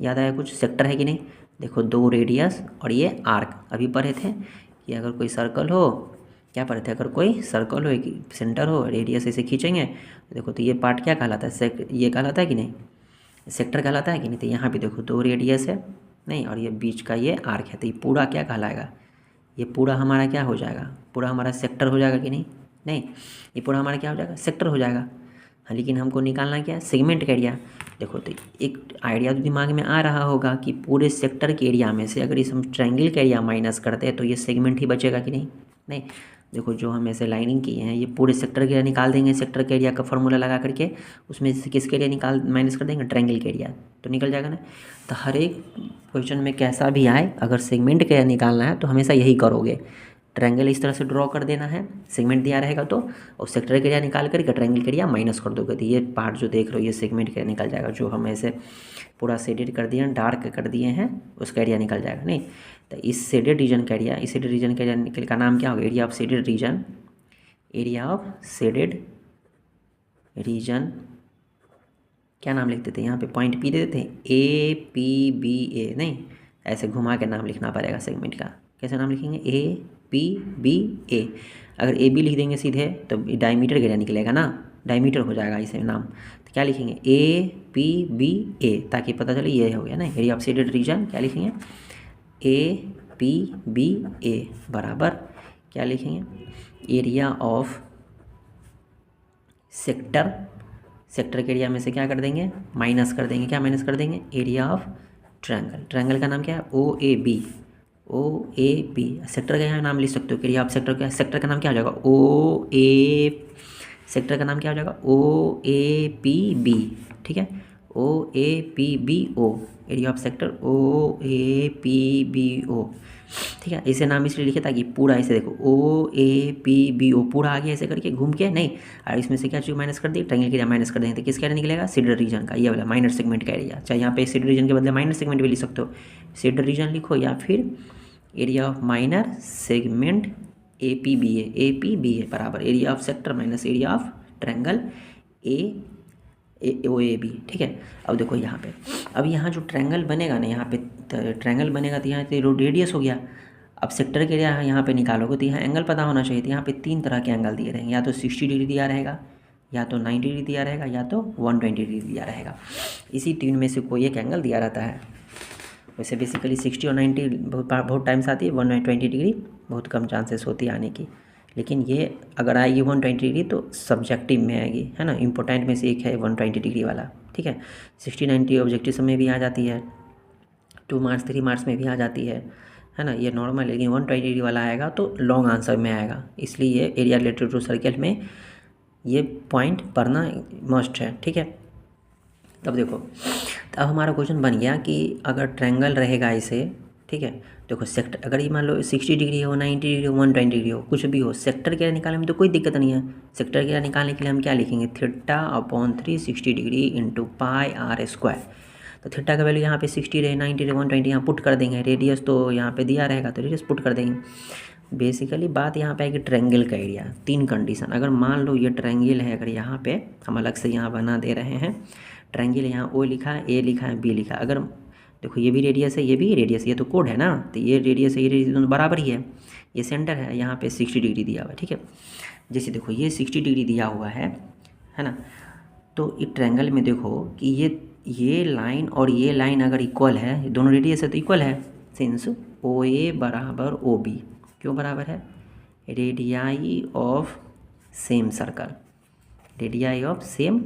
याद आया कुछ, सेक्टर है कि नहीं। देखो दो रेडियस और ये आर्क, अभी पढ़े थे कि अगर कोई सर्कल हो, क्या पढ़े थे, अगर कोई सर्कल हो, एक सेंटर हो, रेडियस ऐसे खींचेंगे, देखो तो ये पार्ट क्या कहलाता है, ये कहलाता है कि नहीं, सेक्टर कहलाता है कि नहीं। तो यहाँ पे देखो दो रेडियस है नहीं, और ये बीच का ये आर्क है, तो ये पूरा क्या कहलाएगा, ये पूरा हमारा क्या हो जाएगा, पूरा हमारा सेक्टर हो जाएगा कि नहीं, नहीं ये पूरा हमारा क्या हो जाएगा, सेक्टर हो जाएगा। हाँ, लेकिन हमको निकालना क्या है, सेगमेंट का एरिया। देखो तो एक आइडिया तो दिमाग में आ रहा होगा कि पूरे सेक्टर के एरिया में से अगर इस हम ट्रायंगल का एरिया माइनस करते हैं तो ये सेगमेंट ही बचेगा कि नहीं, नहीं। देखो जो हम ऐसे लाइनिंग किए हैं, ये पूरे सेक्टर के एरिया निकाल देंगे, सेक्टर के एरिया का फॉर्मूला लगा करके उसमें से किसके एरिया निकाल माइनस कर देंगे, ट्रायंगल के एरिया, तो निकल जाएगा ना। तो हर एक क्वेश्चन में कैसा भी आए, अगर सेगमेंट का एरिया निकालना है तो हमेशा यही करोगे, ट्रायंगल इस तरह से ड्रॉ कर देना है, सेगमेंट दिया रहेगा तो, और सेक्टर का एरिया निकाल करके ट्रायंगल का एरिया माइनस कर दोगे, तो ये पार्ट जो देख रहे हो ये सेगमेंट का निकल जाएगा। जो हम ऐसे पूरा शेडेड कर दिए हैं, डार्क कर दिए हैं, उसका एरिया निकल जाएगा। नहीं तो इस शेडेड रीजन का एरिया, इस शेडेड रीजन का एरिया का नाम क्या होगा, area of shaded region, area of shaded region. क्या नाम लिखते थे यहाँ पे, पॉइंट पी दे देते हैं, A P B A, नहीं ऐसे घुमा के नाम लिखना पड़ेगा सेगमेंट का। कैसे नाम लिखेंगे? ए पी बी ए। अगर ए बी लिख देंगे सीधे तो डायमीटर का एरिया निकलेगा ना, डायमीटर हो जाएगा इसे नाम। तो क्या लिखेंगे? ए पी बी ए, ताकि पता चले ये हो गया ना एरिया ऑफ शेडेड रीजन। क्या लिखेंगे? ए पी बी ए बराबर क्या लिखेंगे? एरिया ऑफ सेक्टर, सेक्टर के एरिया में से क्या कर देंगे? माइनस कर देंगे। क्या माइनस कर देंगे? Area of triangle. ट्रायंगल का नाम क्या है? O A B. O A B. Sector का यहाँ नाम लिख सकते हो। एरिया ऑफ सेक्टर का, सेक्टर का नाम क्या हो जाएगा? ओ ए, सेक्टर का नाम क्या हो जाएगा? O A P B. ठीक है, O A P B O, area of sector O A P B O. ठीक है, इसे नाम इसलिए लिखे ताकि पूरा ऐसे देखो ओ ए पी बी ओ पूरा आ गया ऐसे करके घूम के नहीं, और इसमें से क्या चीज़ माइनस कर दी? ट्रायंगल का एरिया माइनस कर देंगे तो किसका एरिया निकलेगा? शेडेड रीजन का, ये वाला माइनर सेगमेंट का एरिया। चाहे यहाँ पे शेडेड रीजन के बदले माइनर सेगमेंट भी लिख सकते हो, शेडेड रीजन लिखो या फिर area of minor segment A P B A बराबर area of sector minus area of triangle A O A B. ठीक है, अब देखो यहाँ पे, अब यहाँ जो ट्रायंगल बनेगा ना, यहाँ पे ट्रायंगल बनेगा तो यहाँ पे रेडियस हो गया। अब सेक्टर के एरिया यहाँ पे निकालोगे तो यहाँ एंगल पता होना चाहिए। तो यहाँ पे 3 तरह के एंगल दिए रहेंगे, या तो 60 डिग्री दिया रहेगा, या तो 90 डिग्री दिया रहेगा, या तो 120 डिग्री दिया रहेगा। इसी 3 में से कोई एक एंगल दिया रहता है। वैसे बेसिकली 60 और 90 बहुत टाइम्स आती है, 120 डिग्री बहुत कम चांसेस होती है आने की। लेकिन ये अगर आएगी 120 डिग्री तो सब्जेक्टिव में आएगी, है ना। इंपॉर्टेंट में से एक है 120 डिग्री वाला। ठीक है, 60 90 ऑब्जेक्टिव में भी आ जाती है, 2 मार्क्स 3 मार्क्स में भी आ जाती है ना। ये नॉर्मल, लेकिन 120 डिग्री वाला आएगा तो लॉन्ग आंसर में आएगा, इसलिए एरिया रिलेटेड टू सर्कल में ये पॉइंट पढ़ना मस्ट है। ठीक है, तब देखो, तो अब हमारा क्वेश्चन बन गया कि अगर ट्रायंगल रहेगा इसे, ठीक है, देखो सेक्टर अगर ये मान लो 60 डिग्री हो, 90 डिग्री हो, 120 डिग्री हो, कुछ भी हो, सेक्टर के निकालने में तो कोई दिक्कत नहीं है। सेक्टर के निकालने के लिए हम क्या लिखेंगे? θ/3 60 degree into pi r square. तो थीटा का वैल्यू यहाँ पे 60 रहे, 90 रहे, 120 यहाँ पुट कर देंगे। रेडियस तो यहाँ पे दिया रहेगा तो रेडियस पुट कर देंगे। बेसिकली बात यहाँ पे है कि ट्रायंगल का एरिया, 3 कंडीशन। अगर मान लो ये ट्रायंगल है, अगर यहाँ पे हम अलग से यहाँ बना दे रहे हैं ट्रायंगल, यहाँ ओ लिखा है, ए लिखा है, बी लिखा है। अगर देखो ये भी रेडियस है, ये भी रेडियस, ये तो कोड है ना, तो ये रेडियस है, ये रेडियस दोनों बराबर ही है। ये सेंटर है, यहाँ पे 60 डिग्री दिया हुआ है। ठीक है, जैसे देखो ये 60 डिग्री दिया हुआ है ना। तो इस ट्रायंगल में देखो कि ये लाइन और ये लाइन अगर इक्वल है, दोनों रेडियस है तो इक्वल है, सिंस ओ ए बराबर ओ बी। क्यों बराबर है? Radii of same circle, radii of same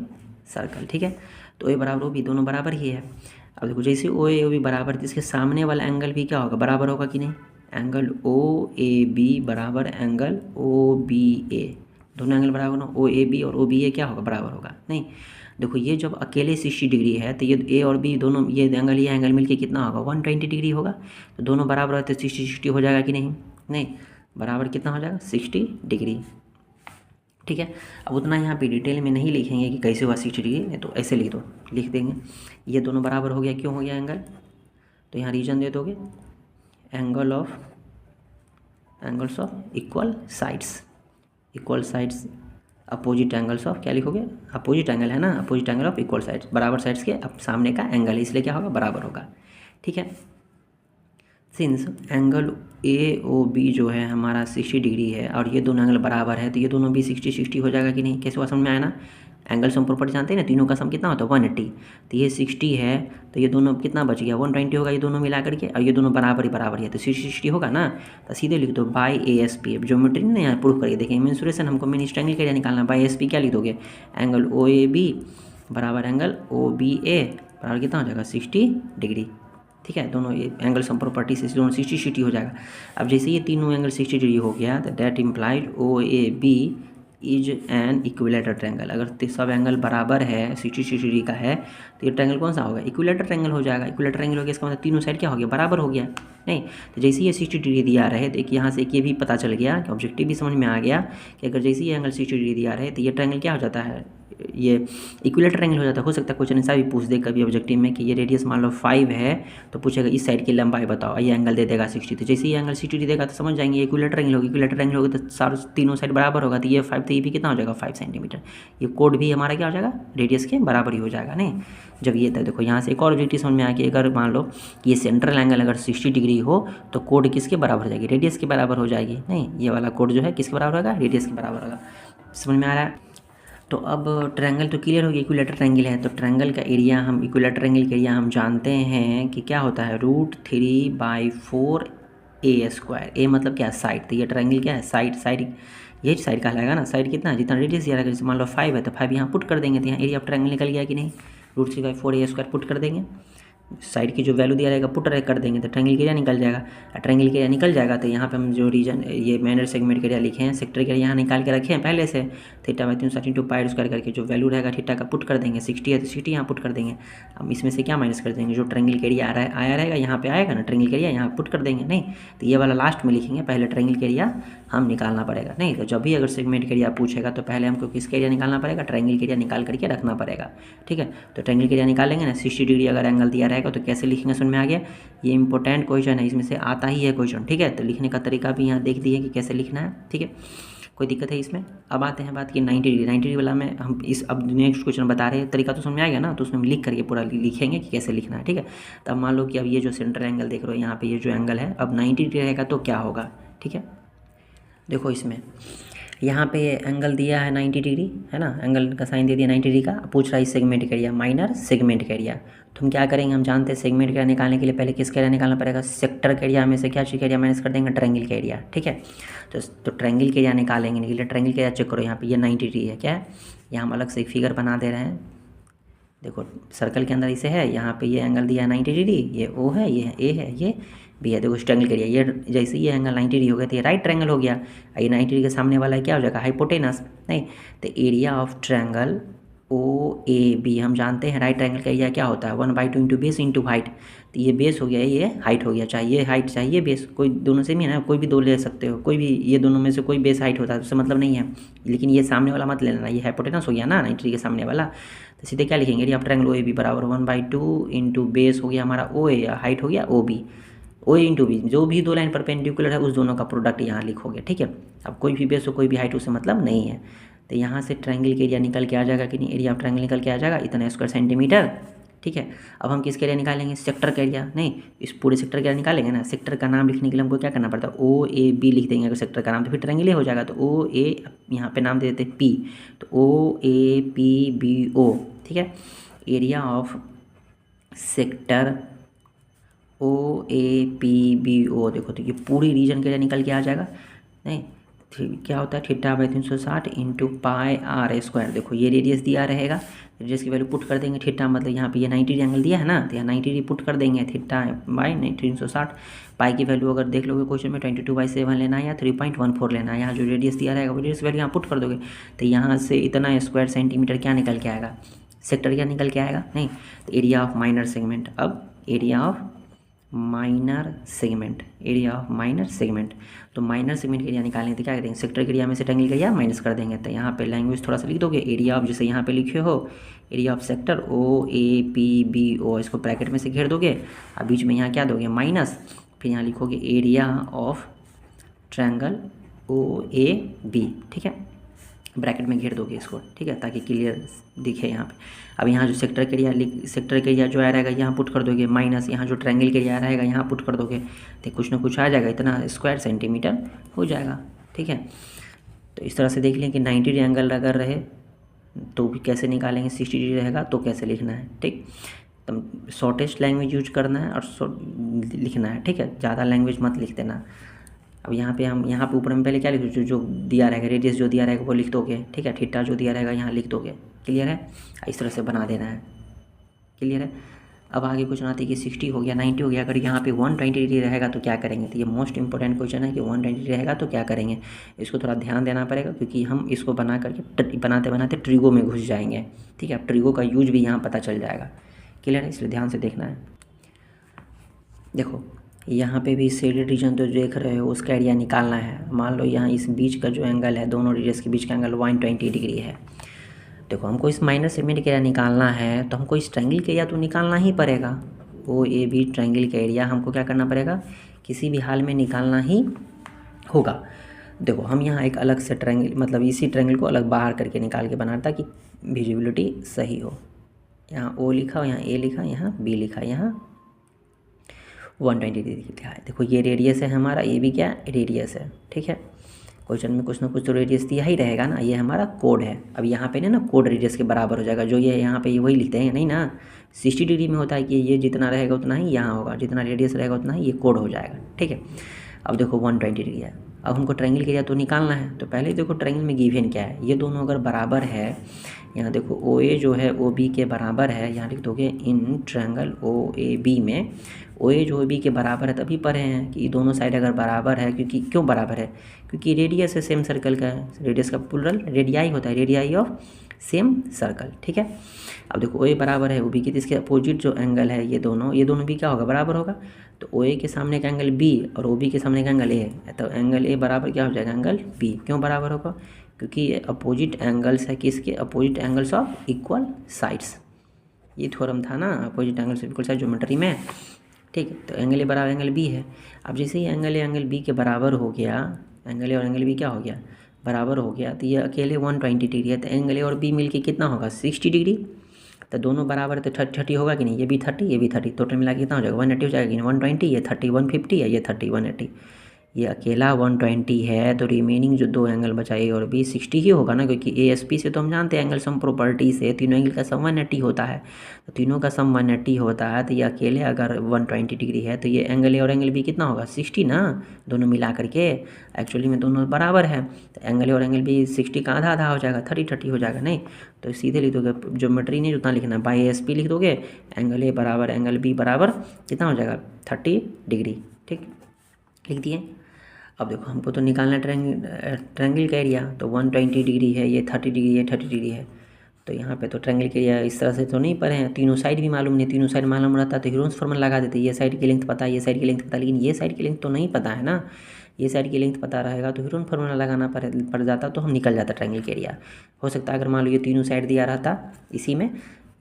circle. ठीक है, तो ए बराबर ओ बी, दोनों बराबर ही है। अब देखो जैसे ओ ए ओ बी बराबर, जिसके सामने वाला एंगल भी क्या होगा? बराबर होगा कि नहीं? एंगल ओ ए बी बराबर एंगल ओ बी ए, दोनों एंगल बराबर ना, ओ ए बी और ओ बी ए क्या होगा? बराबर होगा। नहीं, देखो ये जब अकेले 60 डिग्री है तो ये ए और बी दोनों, ये एंगल मिलके कितना होगा? 120 डिग्री होगा। तो दोनों बराबर है तो 60 हो जाएगा कि नहीं? नहीं, बराबर कितना हो जाएगा? 60 डिग्री। ठीक है, अब उतना यहाँ पे डिटेल में नहीं लिखेंगे कि कैसे हुआ 60 डिग्री, नहीं तो ऐसे लिख देंगे ये दोनों बराबर हो गया। क्यों हो गया एंगल? तो यहाँ रीजन दे दोगे, angles of equal sides opposite angles of, क्या लिखोगे? अपोजिट एंगल है ना, opposite angle of equal sides, बराबर साइड्स के अब सामने का एंगल है, इसलिए क्या होगा? बराबर होगा। ठीक है, since angle A O B जो है हमारा 60 डिग्री है और ये दोनों एंगल बराबर है, तो ये दोनों भी 60 हो जाएगा कि नहीं? कैसे हुआ समझ में आया ना? एंगल सम प्रॉपर्टी जानते हैं ना, तीनों का सम कितना होता है? 180। तो ये 60 है तो ये दोनों कितना बच गया? 120 होगा ये दोनों मिला करके, और ये दोनों बराबर ही है तो 60 होगा ना। तो सीधे लिख दो by A S P. Geometry ने यहाँ प्रूफ करके देखें, मेंसुरेशन हमको मेन ट्रायंगल का एरिया निकालना, बाई एस पी क्या लिख दोगे? एंगल ओ ए बी बराबर एंगल ओ बी ए बराबर कितना हो जाएगा? 60 डिग्री। ठीक है, दोनों ये एंगल सम प्रॉपर्टी से दोनों 60 हो जाएगा। अब जैसे ये तीनों एंगल 60 डिग्री हो गया तो that implied O A B is an equilateral triangle. अगर सब एंगल बराबर है, 60 डिग्री का है, तो ये ट्रायंगल कौन सा होगा? इक्विलेटरल ट्रायंगल हो जाएगा। इक्विलेटरल ट्रायंगल हो गया, इसका मतलब तीनों साइड क्या हो गया? बराबर हो गया। नहीं, तो जैसे ये 60 डिग्री दिया रहे तो एक यहाँ से एक ये भी पता चल गया कि ऑब्जेक्टिव भी समझ में आ गया कि अगर जैसे ये एंगल 60 डिग्री दिया रहे तो ये ट्रायंगल क्या हो जाता है? ये इक्विलेटरल एंगल हो जाता है। हो सकता है क्वेश्चन ऐसा भी पूछ दे कभी ऑब्जेक्टिव में कि ये रेडियस मान लो 5 है, तो पूछेगा इस साइड की लंबाई बताओ, ये एंगल दे देगा 60। तो जैसे ये एंगल 60 देगा तो समझ जाएंगे इक्विलेटरल एंगल होगी। इक्विलेटरल एंगल होगी तो सारे तीनों साइड बराबर होगा, तो ये 5 तो ये भी कितना हो जाएगा 5 सेंटीमीटर। ये कोड भी हमारा क्या हो जाएगा, रेडियस के बराबर ही हो जाएगा। नहीं, जब ये तक देखो यहाँ से एक और ऑब्जेक्टिव समझ में आ गया, अगर मान लो कि ये सेंट्रल एंगल अगर 60 डिग्री हो तो कोड किसके बराबर हो जाएगी, रेडियस के बराबर हो जाएगी। नहीं, ये वाला कोड जो है किसके बराबर होगा, रेडियस के बराबर होगा। समझ में आ रहा है। तो अब ट्रायंगल तो क्लियर हो गया, इक्विलेटरल ट्रायंगल है तो ट्रायंगल का एरिया हम इक्विलेटरल ट्रायंगल का एरिया हम जानते हैं कि क्या होता है, √3/4 a²। ए मतलब क्या है, साइड। तो ये ट्रायंगल क्या है, साइड। साइड यही साइड कहलाएगा ना। साइड कितना है, जितना रेडियस दिया रहेगा, जैसे मान लो 5 है तो 5 यहाँ पुट कर देंगे, तो यहाँ एरिया ऑफ ट्रायंगल निकल गया कि नहीं, √3/4 a² पुट कर देंगे। साइड की जो वैल्यू दिया रहेगा पुट कर देंगे तो ट्रायंगल का एरिया निकल जाएगा। ट्रायंगल का एरिया निकल जाएगा तो यहाँ पे हम जो रीजन ये माइनर सेगमेंट का एरिया लिखे हैं, सेक्टर का यहाँ निकाल के रखे हैं पहले से, θ/360 π² करके जो वैल्यू रहेगा थीटा का पुट कर देंगे। 60 है तो 60 यहाँ पुट कर देंगे। हम इसमें से क्या माइनस कर देंगे, जो ट्रायंगल का एरिया आया रहेगा यहाँ पे आएगा ना, ट्रायंगल का एरिया यहाँ पुट कर देंगे। नहीं, तो ये वाला लास्ट में लिखेंगे, पहले ट्रायंगल का एरिया हम निकालना पड़ेगा। नहीं, तो जब भी अगर सेगमेंट का एरिया पूछेगा तो पहले हमको किसका एरिया निकालना पड़ेगा, ट्रायंगल का एरिया निकाल करके रखना पड़ेगा। ठीक है, तो ट्रायंगल का एरिया निकालेंगे ना, 60 डिग्री अगर एंगल दिया रहेगा तो कैसे लिखेंगे, समझ में आ गया। ये इंपॉर्टेंट क्वेश्चन है, इसमें से आता ही है क्वेश्चन। ठीक है, तो लिखने का तरीका भी यहाँ देख दिए कि कैसे लिखना है। ठीक है, कोई दिक्कत है इसमें। अब आते हैं बात की 90 डिग्री। 90 डिग्री वाला में हम इस अब नेक्स्ट क्वेश्चन बता रहे हैं, तरीका तो समझ में आ गया ना, तो उसमें लिख करके पूरा लिखेंगे कि कैसे लिखना है। ठीक है, तो अब मान लो कि अब ये जो सेंटर एंगल देख रहे हो यहाँ पे, ये जो एंगल है अब 90 डिग्री रहेगा तो क्या होगा। ठीक है, देखो इसमें यहाँ पे एंगल दिया है 90 डिग्री, है ना, एंगल का साइन दे दिया 90 डिग्री का। पूछ रहा है इस सेगमेंट का एरिया, माइनर सेगमेंट का एरिया। तो हम क्या करेंगे, हम जानते हैं सेगमेंट का एरिया निकालने के लिए पहले किसका एरिया निकालना पड़ेगा, सेक्टर का एरिया में से क्या चीज़ का एरिया माइनस कर देंगे, ट्रायंगल का एरिया। ठीक है, तो ट्रायंगल का एरिया निकालेंगे, निकले ट्रायंगल का एरिया चेक करो, यहाँ पे ये 90 डिग्री है, क्या है, यहाँ हम अलग से एक फिगर बना दे रहे हैं। देखो सर्कल के अंदर इसे है, यहाँ पे ये एंगल दिया है 90 डिग्री, ये ओ है, ये ए है, ये बी है। देखो इस ट्रायंगल के एरिया, ये जैसे ये एंगल 90 डिग्री हो गया तो ये राइट ट्रायंगल हो गया। ये 90 डिग्री के सामने वाला क्या हो जाएगा, हाइपोटेनस। नहीं, तो एरिया ऑफ ट्रायंगल OAB हम जानते हैं, राइट ट्रायंगल का एरिया क्या होता है, 1/2 इंटू बेस इंटू हाइट। तो ये बेस हो गया, ये हाइट हो गया, चाहिए हाइट चाहिए बेस, कोई दोनों से भी है ना, कोई भी दो ले सकते हो, कोई भी ये दोनों में से कोई बेस हाइट होता है, उससे मतलब नहीं है। लेकिन ये सामने वाला मत ले लेना, ये हाइपोटेनस हो गया ना 90 डिग्री के सामने वाला। तो सीधे क्या लिखेंगे, एरिया ऑफ ट्रायंगल OAB बराबर 1/2 इंटू बेस हो गया हमारा OA, या हाइट हो गया OB। OA इंटू B, जो भी दो लाइन परपेंडिकुलर है उस दोनों का प्रोडक्ट यहाँ लिखोगे। ठीक है, अब कोई भी बेस हो कोई भी हाइट उससे मतलब नहीं है। तो यहाँ से ट्रायंगल के एरिया निकल के आ जाएगा कि नहीं, एरिया ऑफ ट्रायंगल निकल के आ जाएगा इतना स्क्वायर सेंटीमीटर। ठीक है, अब हम किसके एरिया निकालेंगे, सेक्टर का एरिया। नहीं, इस पूरे सेक्टर का एरिया निकालेंगे ना, सेक्टर का नाम लिखने के लिए हमको क्या करना पड़ता है, OAB लिख देंगे अगर सेक्टर का नाम, तो फिर ट्रायंगल हो जाएगा। तो OA यहाँ पे नाम दे देते P, तो OAPBO। ठीक है, एरिया ऑफ सेक्टर OAPBO, देखो तो ये पूरी रीजन के लिए निकल के आ जाएगा। नहीं, क्या होता है, θ/360 इंटू πr²। देखो ये रेडियस दिया रहेगा, रेडियस की वैल्यू पुट कर देंगे, थीटा मतलब यहाँ पे ये 90 डिग्री एंगल दिया है ना, तो यहाँ 90 डिग्री पुट कर देंगे, θ/360। पाई की वैल्यू अगर देख लोगे क्वेश्चन में 22/7 लेना है या 3.14 लेना है। यहाँ जो रेडियस दिया रहेगा वो रेडियस वैल्यू यहाँ पुट कर दोगे, तो यहाँ से इतना स्क्वायर सेंटीमीटर क्या निकल के आएगा, सेक्टर क्या निकल के आएगा। नहीं, तो एरिया ऑफ माइनर सेगमेंट। अब area of minor segment, area of minor segment, तो माइनर सेगमेंट के एरिया निकालेंगे तो क्या करेंगे, सेक्टर के एरिया में से ट्रायंगल का एरिया माइनस कर देंगे। तो यहाँ पे लैंग्वेज थोड़ा सा लिख दोगे, एरिया ऑफ जैसे यहाँ पे लिखे हो, एरिया ऑफ सेक्टर OAPBO, इसको ब्रैकेट में से घेर दोगे, और बीच में यहाँ क्या दोगे, माइनस, फिर यहाँ लिखोगे एरिया ऑफ ट्रायंगल OAB। ठीक है, ब्रैकेट में घेर दोगे इसको। ठीक है, ताकि क्लियर दिखे यहाँ पे। अब यहाँ जो सेक्टर के एरिया जो आ रहेगा यहाँ पुट कर दोगे, माइनस यहाँ जो ट्रायंगल के एरिया रहेगा यहाँ पुट कर दोगे, तो कुछ ना कुछ आ जाएगा, इतना स्क्वायर सेंटीमीटर हो जाएगा। ठीक है, तो इस तरह से देख लें कि 90 डिग्री एंगल अगर रहे तो भी कैसे निकालेंगे, 60 डिग्री रहेगा तो कैसे लिखना है। ठीक, तो शॉर्टेस्ट लैंग्वेज यूज करना है और लिखना है। ठीक है, ज़्यादा लैंग्वेज मत लिख देना। अब यहाँ पे ऊपर में पहले क्या लिख दो, जो दिया रहेगा रेडियस जो दिया रहेगा वो लिख दोगे। ठीक है, थीटा जो दिया रहेगा यहाँ लिख दोगे। क्लियर है, इस तरह से बना देना है। क्लियर है, अब आगे क्वेश्चन आती है कि 60 हो गया, 90 हो गया, अगर यहाँ पे 120 डिग्री रहेगा तो क्या करेंगे। तो ये मोस्ट इंपॉर्टेंट क्वेश्चन है कि 120 डिग्री रहेगा तो क्या करेंगे। इसको थोड़ा ध्यान देना पड़ेगा क्योंकि हम इसको बना करके बनाते बनाते ट्रिगो में घुस जाएंगे। ठीक है, अब ट्रिगो का यूज भी यहाँ पता चल जाएगा। क्लियर है, इसलिए ध्यान से देखना है। देखो यहाँ पे भी शेडेड रीजन तो देख रहे हो, उसका एरिया निकालना है। मान लो यहाँ इस बीच का जो एंगल है, दोनों रेडियस के बीच का एंगल 120 डिग्री है। देखो हमको इस माइनर सेगमेंट का एरिया निकालना है तो हमको इस ट्रायंगल का एरिया तो निकालना ही पड़ेगा। ओ ए बी ट्रायंगल का एरिया हमको क्या करना पड़ेगा, किसी भी हाल में निकालना ही होगा। देखो हम यहाँ एक अलग से ट्रायंगल मतलब इसी ट्रायंगल को अलग बाहर करके निकाल के बनाना ताकि विजिबिलिटी सही हो। यहाँ ओ लिखा हो, यहाँ ए लिखा, यहाँ बी लिखा, यहाँ 120 डिग्री लिखा है। देखो ये रेडियस है हमारा, ये भी क्या रेडियस है, ठीक है। क्वेश्चन में कुछ ना कुछ तो रेडियस दिया ही रहेगा ना, ये हमारा कोड है। अब यहाँ पे ना कोड रेडियस के बराबर हो जाएगा, जो ये यहाँ पे वही लिखते हैं नहीं ना, 60 डिग्री में होता है कि ये जितना रहेगा उतना ही यहाँ होगा, जितना रेडियस रहेगा उतना ही ये कोड हो जाएगा, ठीक है। अब देखो 120 डिग्री है, अब हमको ट्रायंगल का एरिया तो निकालना है। तो पहले देखो ट्रायंगल में गिवन क्या है, ये दोनों अगर बराबर है, यहाँ देखो ओ ए जो है ओ बी के बराबर है, यहाँ लिख दोगे in triangle O A B में ओ ए जो ओ बी के बराबर है, तभी पढ़े हैं कि दोनों साइड अगर बराबर है, क्योंकि क्यों बराबर है, क्योंकि रेडियस है सेम सर्कल का है, रेडियस का प्लूरल रेडियाई होता है, रेडियाई ऑफ सेम सर्कल, ठीक है। अब देखो ओ ए बराबर है ओ बी की, तो इसके अपोजिट जो एंगल है ये दोनों भी क्या होगा, बराबर होगा। तो ओ ए के सामने का एंगल बी और ओ बी के सामने का एंगल ए है, तो एंगल ए बराबर क्या हो जाएगा, एंगल बी। क्यों बराबर होगा, क्योंकि ये अपोजिट एंगल्स है किसके, opposite angles of equal sides. ये थ्योरम था ना, opposite angles of equal side geometry में, ठीक है। तो एंगल ए बराबर एंगल बी है। अब जैसे ही एंगल ए एंगल बी के बराबर हो गया, एंगल ए और एंगल बी क्या हो गया, बराबर हो गया, तो ये अकेले 120 डिग्री है, तो एंगल ए और बी मिलके कितना होगा, 60 डिग्री। तो दोनों बराबर है तो 30 होगा कि नहीं, ये भी 30 ये भी 30, टोटल मिला के कितना हो जाएगा, 180 हो जाएगा कि नहीं, 120 ये 30 150 है, ये 30 180, ये अकेला 120 है। तो रिमेनिंग जो दो एंगल बचा ए और बी 60 ही होगा ना, क्योंकि ए एस पी से तो हम जानते हैं एंगल सम प्रॉपर्टी से तीनों एंगल का सम 180 होता है, तो तीनों का सम 180 होता है। तो ये अकेले अगर 120 डिग्री है तो ये एंगल ए और एंगल बी कितना होगा, 60 ना, दोनों मिला करके। एक्चुअली में दोनों बराबर है, तो एंगल ए और एंगल बी 60 का आधा आधा हो जाएगा, 30 हो जाएगा नहीं, तो सीधे लिख दोगे ज्योमेट्री नहीं उतना लिखना, बाई एस पी लिख दोगे, एंगल ए बराबर एंगल बी बराबर कितना हो जाएगा, 30 डिग्री, ठीक, लिख दिए। अब देखो हमको तो निकालना है ट्रायंगल का एरिया, तो 120 डिग्री है, ये 30 डिग्री है, 30 डिग्री है, तो यहाँ पे तो ट्रायंगल का एरिया इस तरह से तो नहीं पढ़े हैं, तीनों साइड भी मालूम नहीं, तीनों साइड मालूम रहता तो हीरोन्स फॉर्मूला लगा देते, ये साइड की लेंथ पता है, ये साइड की लेंथ पता, लेकिन ये साइड की लेंथ तो नहीं पता है ना, ये साइड की लेंथ पता रहेगा तो हीरोन फार्मूला लगाना पड़ जाता, तो हम निकल जाता ट्रायंगल का एरिया। हो सकता है अगर मान लो ये तीनों साइड दिया रहता इसी में,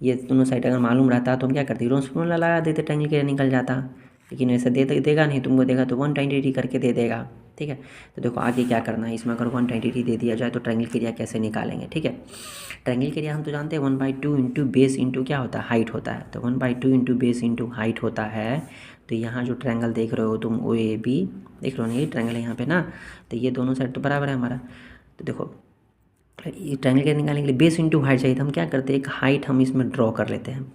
ये दोनों साइड अगर मालूम रहता तो हम क्या करते, हीरोन्स फार्मूला लगा देते, ट्रायंगल का एरिया निकल जाता, लेकिन ऐसा देगा नहीं, तुमको देगा तो 120 डिग्री करके दे देगा, ठीक है। तो देखो आगे क्या करना है, इसमें अगर 120 डिग्री दे दिया जाए तो ट्रायंगल का एरिया कैसे निकालेंगे, ठीक है। ट्रायंगल का एरिया हम तो जानते हैं 1/2 इंटू बेस इंटू क्या होता है, हाइट होता है, तो 1/2 इंटू बेस इंटू हाइट होता है। तो यहाँ जो ट्रायंगल देख रहे हो तुम ओ ए बी देख रहे हो ना, ये ट्रायंगल है यहाँ पे ना, तो ये दोनों साइड तो बराबर है हमारा। तो देखो ये ट्रायंगल का निकालने के लिए बेस इंटू हाइट चाहिए, तो हम क्या करते हैं, एक हाइट हम इसमें ड्रॉ कर लेते हैं,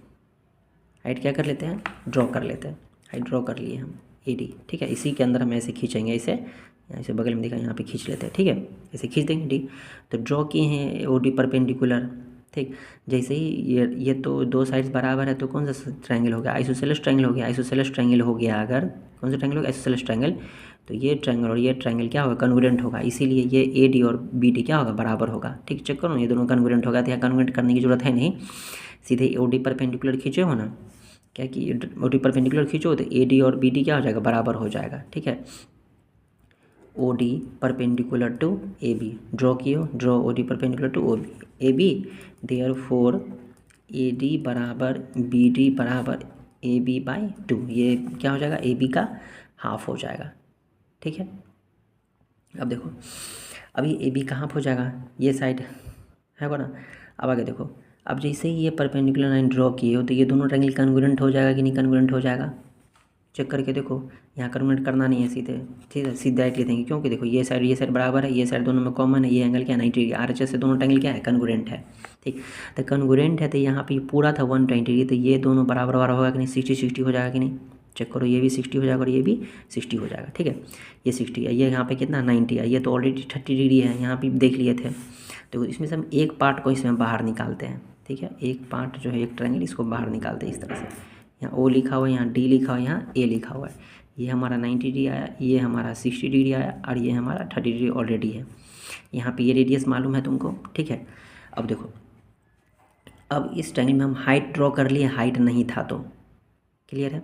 हाइट क्या कर लेते हैं, ड्रॉ कर लेते हैं, हाइट ड्रॉ कर लिए हम ए डी, ठीक है। इसी के अंदर हम ऐसे खींचेंगे, इसे यहाँ से बगल में देखा यहाँ पे खींच लेते हैं, ठीक है, ऐसे खींच देंगे डी। तो ड्रॉ किए हैं ओ डी परपेंडिकुलर, ठीक। जैसे ही ये तो दो साइड्स बराबर है, तो कौन सा ट्रायंगल हो गया, आइसोसेलेस ट्रायंगल हो गया, आइसोसेलेस ट्रायंगल हो गया, अगर कौन सा ट्रायंगल होगा, आइसोसेलेस ट्रायंगल, तो ये ट्रायंगल और ये ट्रायंगल क्या होगा, कन्वर्जेंट होगा, इसीलिए ये ए डी और बी डी क्या होगा, बराबर होगा, ठीक। चेक करो ये दोनों कन्वर्जेंट होगा, तो यहाँ कन्वर्जेंट करने की जरूरत है नहीं, सीधे ओ डी परपेंडिकुलर खींचे हो ना, क्या कि ओ डी परपेंडिकुलर खींचो तो ए डी और बी डी क्या हो जाएगा, बराबर हो जाएगा, ठीक है। O D perpendicular to A B draw किए, draw O D perpendicular to O B A B, therefore A D बराबर बी डी बराबर ए बी बाई 2, ये क्या हो जाएगा, ए बी का हाफ हो जाएगा, ठीक है। अब देखो अभी ए बी का हाफ हो जाएगा, ये साइड है ना। अब आगे देखो, अब जैसे ही ये परपेंडिकुलर लाइन ड्रॉ किए हो तो ये दोनों ट्रायंगल कन्वर्जेंट हो जाएगा कि नहीं, कन्वर्जेंट हो जाएगा, चेक करके देखो, यहाँ कन्वर्ट करना नहीं है सीधे, ठीक है, सीधा डायरेक्ट देंगे, क्योंकि देखो ये साइड बराबर है, ये साइड दोनों में कॉमन है, ये एंगल क्या है 90 डिग्री, आर एच एस से दोनों ट्रायंगल क्या है, कन्वर्जेंट है, ठीक। तो कन्वर्जेंट है तो यहाँ पे पूरा था 120 डिग्री, तो ये दोनों बराबर होगा कि नहीं, 60 हो जाएगा कि नहीं, चेक करो, ये भी 60 हो जाएगा और ये भी 60 हो जाएगा, ठीक है। ये 60 है, ये यहाँ पे कितना 90 है, ये तो ऑलरेडी 30 डिग्री है, यहाँ पे देख लिए थे। तो इसमें से हम एक पार्ट को इसमें बाहर निकालते हैं, ठीक है, एक पार्ट जो है एक ट्रायंगल इसको बाहर निकालते हैं इस तरह से, यहाँ ओ लिखा हुआ है, यहाँ डी लिखा हुआ है, यहाँ ए लिखा हुआ है, ये हमारा 90 डिग्री आया, ये हमारा 60 डिग्री आया और ये हमारा 30 डिग्री ऑलरेडी है। यहाँ पे ये रेडियस मालूम है तुमको, ठीक है। अब देखो, अब इस ट्रायंगल में हम हाइट ड्रॉ कर लिए, हाइट नहीं था तो क्लियर है।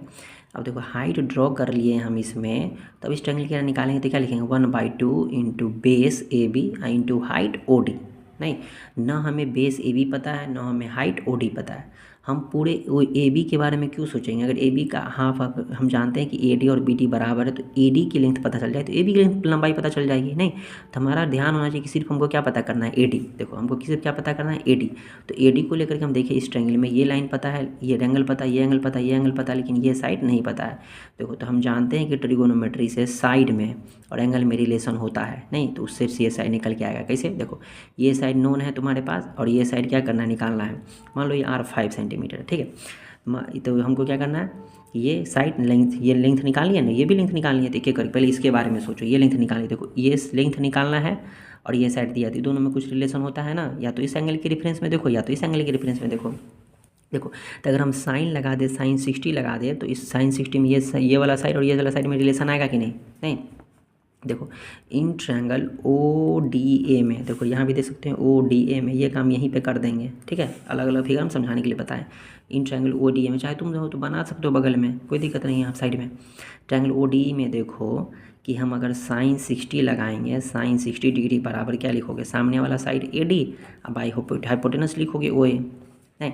अब देखो हाइट ड्रॉ कर लिए हम इसमें, तब इस ट्रायंगल के निकालेंगे तो क्या लिखेंगे, 1/2 into base A B into height O D, नहीं, ना हमें बेस ए बी पता है, ना हमें हाइट ओ डी पता है। हम पूरे ए बी के बारे में क्यों सोचेंगे? अगर ए बी का हाफ हम जानते हैं कि ए डी और बी डी बराबर है, तो ए डी की लेंथ पता चल जाए तो ए बी की लेंथ लंबाई पता चल जाएगी। नहीं, तो हमारा ध्यान होना चाहिए कि सिर्फ हमको क्या पता करना है, ए डी। देखो हमको सिर्फ क्या पता करना है, ए डी। तो ए डी को लेकर के हम देखिए इस ट्रायंगल में ये लाइन पता है, ये एंगल पता है, ये एंगल पता है, ये एंगल पता है, लेकिन ये साइड नहीं पता है। देखो तो हम जानते हैं कि ट्रिगोनोमेट्री से साइड में और एंगल में रिलेशन होता है। नहीं, तो उससे ये साइड निकल के आएगा। कैसे? देखो ये साइड नोन है तुम्हारे पास और ये साइड क्या करना है, निकालना है। मान लो ये आर 5 सेंटीमीटर, ठीक है। तो हमको क्या करना है, ये साइड लेंथ, ये लेंथ निकालनी है ना, ये भी लेंथ निकालनी है। तो एक करके पहले इसके बारे में सोचो, ये लेंथ निकालनी है। देखो ये लेंथ निकालना है और ये साइड दिया थी, दोनों में कुछ रिलेशन होता है ना, या तो इस एंगल के रेफरेंस में देखो या तो इस एंगल के रेफरेंस में देखो। देखो तो अगर हम साइन लगा दे, साइन 60 लगा दे, तो इस साइन 60 में ये वाला साइड और ये वाला साइड में रिलेशन आएगा कि नहीं? नहीं। देखो in triangle O D A में, देखो यहाँ भी देख सकते हैं ओ डी ए में, ये काम यहीं पे कर देंगे, ठीक है। अलग अलग फिगर हम समझाने के लिए बताएं। In triangle O D A में चाहे तुम हो तो बना सकते हो बगल में, कोई दिक्कत नहीं है। आप साइड में ट्रायंगल ओ डी ए में देखो कि हम अगर साइन 60 लगाएंगे, साइन 60 डिग्री बराबर क्या लिखोगे, सामने वाला साइड ए डी, अब बाई हाइपोटेनस लिखोगे ओ ए। नहीं,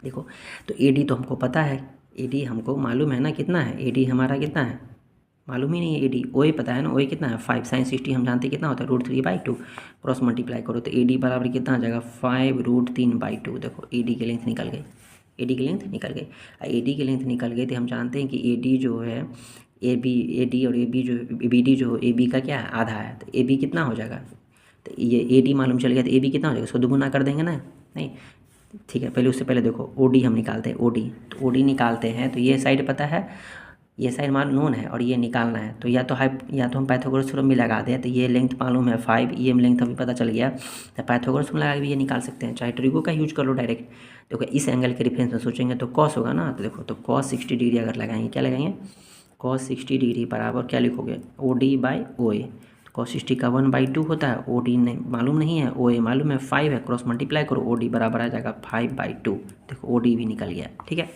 देखो तो ए डी तो हमको पता है, ए डी हमको मालूम है ना कितना है, ए डी हमारा कितना है मालूम ही नहीं है। ए डी ओ ए पता है ना, ओ ए कितना है 5, साइन 60 हम जानते हैं कितना होता है √3/2, क्रॉस मल्टीप्लाई करो तो ए डी बराबर कितना आ जाएगा 5√3/2। देखो ए डी की लेंथ निकल गई, ए डी की लेंथ निकल गई। ए डी की लेंथ निकल गई तो हम जानते हैं कि ए डी जो है ए डी और ए बी जो बी डी जो ए बी का क्या है, आधा है। तो ए बी कितना हो जाएगा, तो ये ए डी मालूम चल गया तो ए बी कितना हो जाएगा, इसको दुगुना कर देंगे ना। नहीं, ठीक है, पहले उससे पहले देखो ओ डी हम निकालते हैं, ओ डी। तो ओ डी निकालते हैं तो ये साइड पता है, ये साइड मान नोन है और ये निकालना है। तो या तो हम पाइथागोरस थ्योरम भी लगा दें, तो ये लेंथ मालूम है 5, ये लेंथ अभी पता चल गया, तो पाइथागोरस थ्योरम लगा के भी ये निकाल सकते हैं, चाहे ट्रिगो का यूज कर लो डायरेक्ट। देखो इस एंगल के रेफरेंस में सोचेंगे तो कॉस होगा ना, तो देखो तो कॉस 60 डिग्री अगर लगाएंगे, क्या लगाएंगे, कॉस 60 डिग्री बराबर क्या लिखोगे, O D by O A. Cos 60 का 1/2 होता है, ओ डी नहीं मालूम नहीं है, ओ ए मालूम है 5 है, क्रॉस मल्टीप्लाई करो, ओ डी बराबर आ जाएगा 5/2। देखो ओ डी भी निकल गया, ठीक है।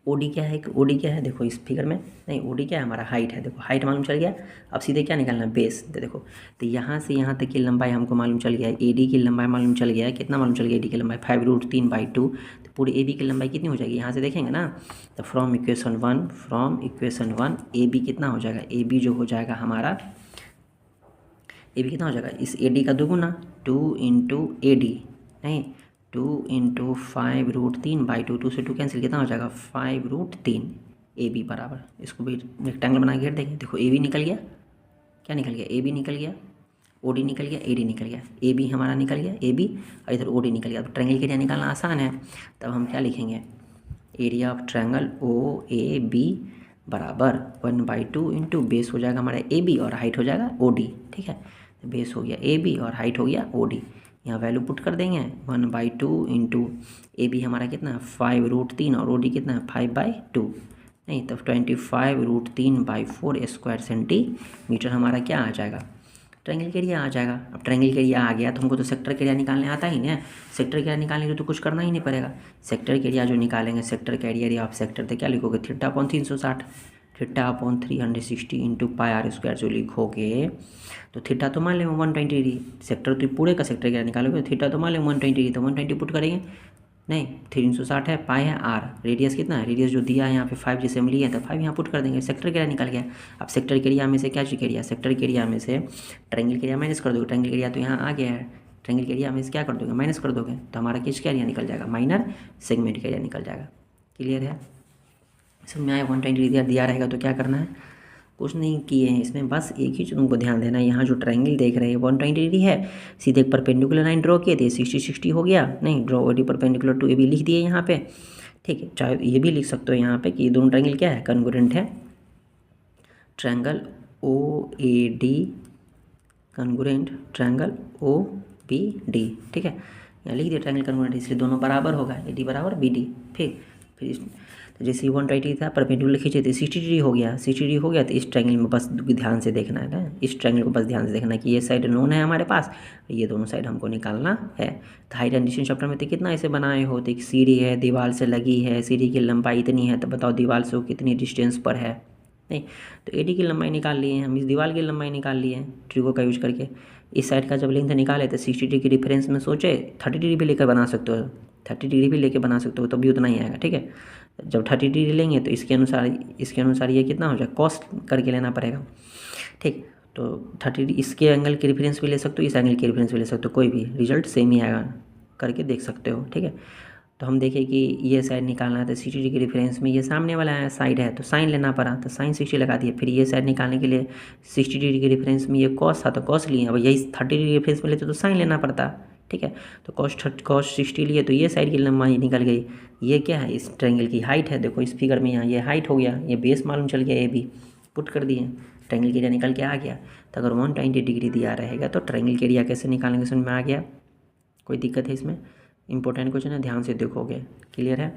ओ डी क्या है, ओ डी क्या है, देखो इस फिगर में, नहीं ओ डी क्या है हमारा हाइट है। देखो हाइट मालूम चल गया, अब सीधे क्या निकालना है, बेस। देखो तो यहाँ से यहाँ तक की लंबाई हमको मालूम चल गया है, ए डी की लंबाई मालूम चल गया है, कितना मालूम चल गया ए डी की लंबाई 5√3/2। तो पूरी ए बी की लंबाई कितनी हो जाएगी, यहाँ से देखेंगे ना, तो from equation one A B कितना हो जाएगा, ए बी जो हो जाएगा हमारा, ए बी कितना हो जाएगा, इस ए डी का दोगुना 2 × ए डी, नहीं 2 × 5√3/2, 2 से 2 कैंसिल, कितना हो जाएगा 5√3 ए बी बराबर। इसको भी रेक्टेंगल बना के घेर देंगे। देखो ए बी निकल गया, क्या निकल गया, ए बी निकल गया, ओ डी निकल गया, ए डी निकल गया, ए बी हमारा निकल गया, ए बी और इधर ओ डी निकल गया। तो ट्रायंगल के एरिया निकालना आसान है, तब हम क्या लिखेंगे, area of triangle O A B बराबर 1/2 इंटू बेस हो जाएगा हमारा ए बी और हाइट हो जाएगा ओ डी, ठीक है। तो बेस हो गया ए बी और हाइट हो गया ओ डी, यहाँ वैल्यू पुट कर देंगे 1/2 इंटू ए बी हमारा कितना है 5√3 और ओ डी कितना है 5/2, नहीं तो 25√3/4 स्क्वायर सेंटीमीटर हमारा क्या आ जाएगा, ट्रायंगल के एरिया आ जाएगा। अब ट्रायंगल के एरिया आ गया तो हमको तो सेक्टर के एरिया निकालने आता ही ना, सेक्टर के एरिया निकालने के लिए तो कुछ करना ही नहीं पड़ेगा। सेक्टर के एरिया जो निकालेंगे, सेक्टर का एरिया ऑफ सेक्टर तो क्या लिखोगे, θ/360, θ/360 इंटू πr² जो लिखोगे, तो थीटा तो मान लेंगे 120 डिग्री, सेक्टर तो पूरे का सेक्टर क्या निकालोगे, थीटा तो मान लेंगे 120 डिग्री, तो 120 पुट करेंगे, नहीं 360 है, पाई है आर, रेडियस कितना है, रेडियस जो दिया है यहाँ पे 5 जैसे हम लिए हैं तो 5 यहाँ पुट कर देंगे, सेक्टर के एरिया निकल गया। अब सेक्टर के एरिया में से क्या चीज़ एरिया, सेक्टर के एरिया में से ट्रायंगल के एरिया माइनस कर दोगे, ट्रायंगल के एरिया तो यहाँ आ गया है, ट्रायंगल के एरिया में से क्या कर दोगे, माइनस कर दोगे, तो हमारा किस का एरिया निकल जाएगा, माइनर सेगमेंट का एरिया निकल जाएगा। क्लियर है, समझ में आया। 120 डिग्री दिया रहेगा तो क्या करना है, कुछ नहीं किए हैं इसमें, बस एक ही चीज़ तुमको ध्यान देना है, यहाँ जो ट्रायंगल देख रहे हैं 120 डिग्री है, सीधे एक परपेंडिकुलर लाइन ड्रॉ किए थे, 60 हो गया, नहीं draw O D perpendicular to A B लिख दिए यहाँ पे, ठीक है। चाहे ये भी लिख सकते हो यहाँ पे कि ये दोनों ट्रायंगल क्या है, कन्ग्रुएंट है, triangle O A D congruent triangle O B D, ठीक है। यहाँ लिख दिया ट्रायंगल कन्ग्रुएंट, इसलिए दोनों बराबर होगा, ए डी बराबर बी डी। फिर तो जैसे 120 था परपेंडिकुलर खींचे थे 60 डिग्री हो गया, 60 डिग्री हो गया, तो इस ट्रायंगल में बस ध्यान से देखना है ना, इस ट्रायंगल को बस ध्यान से देखना है कि ये साइड नोन है हमारे पास, ये दोनों साइड हमको निकालना है। तो हाइट एंड डिस्टेंस चैप्टर में तो कितना ऐसे बनाए हो, तो एक सीढ़ी है, दीवार से लगी है, सीढ़ी की लंबाई इतनी है, तो बताओ दीवार से वो कितनी डिस्टेंस पर है, नहीं। तो एडी की लंबाई निकाल लिए हैं हम, इस दीवार की लंबाई निकाल लिए हैं ट्रिगो का यूज करके। इस साइड का जब लेंथ निकाले तो 60 डिग्री रेफरेंस में सोचे 30 डिग्री भी लेकर बना सकते हो, 30 डिग्री भी लेकर बना सकते हो तो भी उतना ही आएगा, ठीक है। जब 30 डिग्री लेंगे तो इसके अनुसार ये कितना हो जाए कॉस करके लेना पड़ेगा, ठीक। तो 30 इसके एंगल की रेफरेंस भी ले सकते हो, इस एंगल की रेफरेंस भी ले सकते हो, कोई भी रिजल्ट सेम ही आएगा, करके देख सकते हो, ठीक है। तो हम देखें कि ये साइड निकालना है तो 60 डिग्री रेफरेंस में ये सामने वाला है साइड है तो साइन लेना पड़ा, तो साइन 60 लगा दिया। फिर ये साइड निकालने के लिए 60 डिग्री के रेफरेंस में ये कॉस था तो कॉस लिए, अब यही 30 डिग्री रेफरेंस में लेते तो साइन लेना पड़ता, ठीक है। तो कॉस 60 लिए तो ये साइड की लंबाई निकल गई। ये क्या है, इस ट्रायंगल की हाइट है, देखो इस फिगर में यहाँ ये हाइट हो गया, ये बेस मालूम चल गया, ये भी पुट कर दिए, ट्रायंगल के एरिया निकल के आ गया। तो अगर 120 डिग्री दिया रहेगा तो ट्रायंगल के एरिया कैसे निकालेंगे समझ में आ गया, कोई दिक्कत है इसमें? इंपॉर्टेंट क्वेश्चन है, ध्यान से देखोगे, क्लियर है।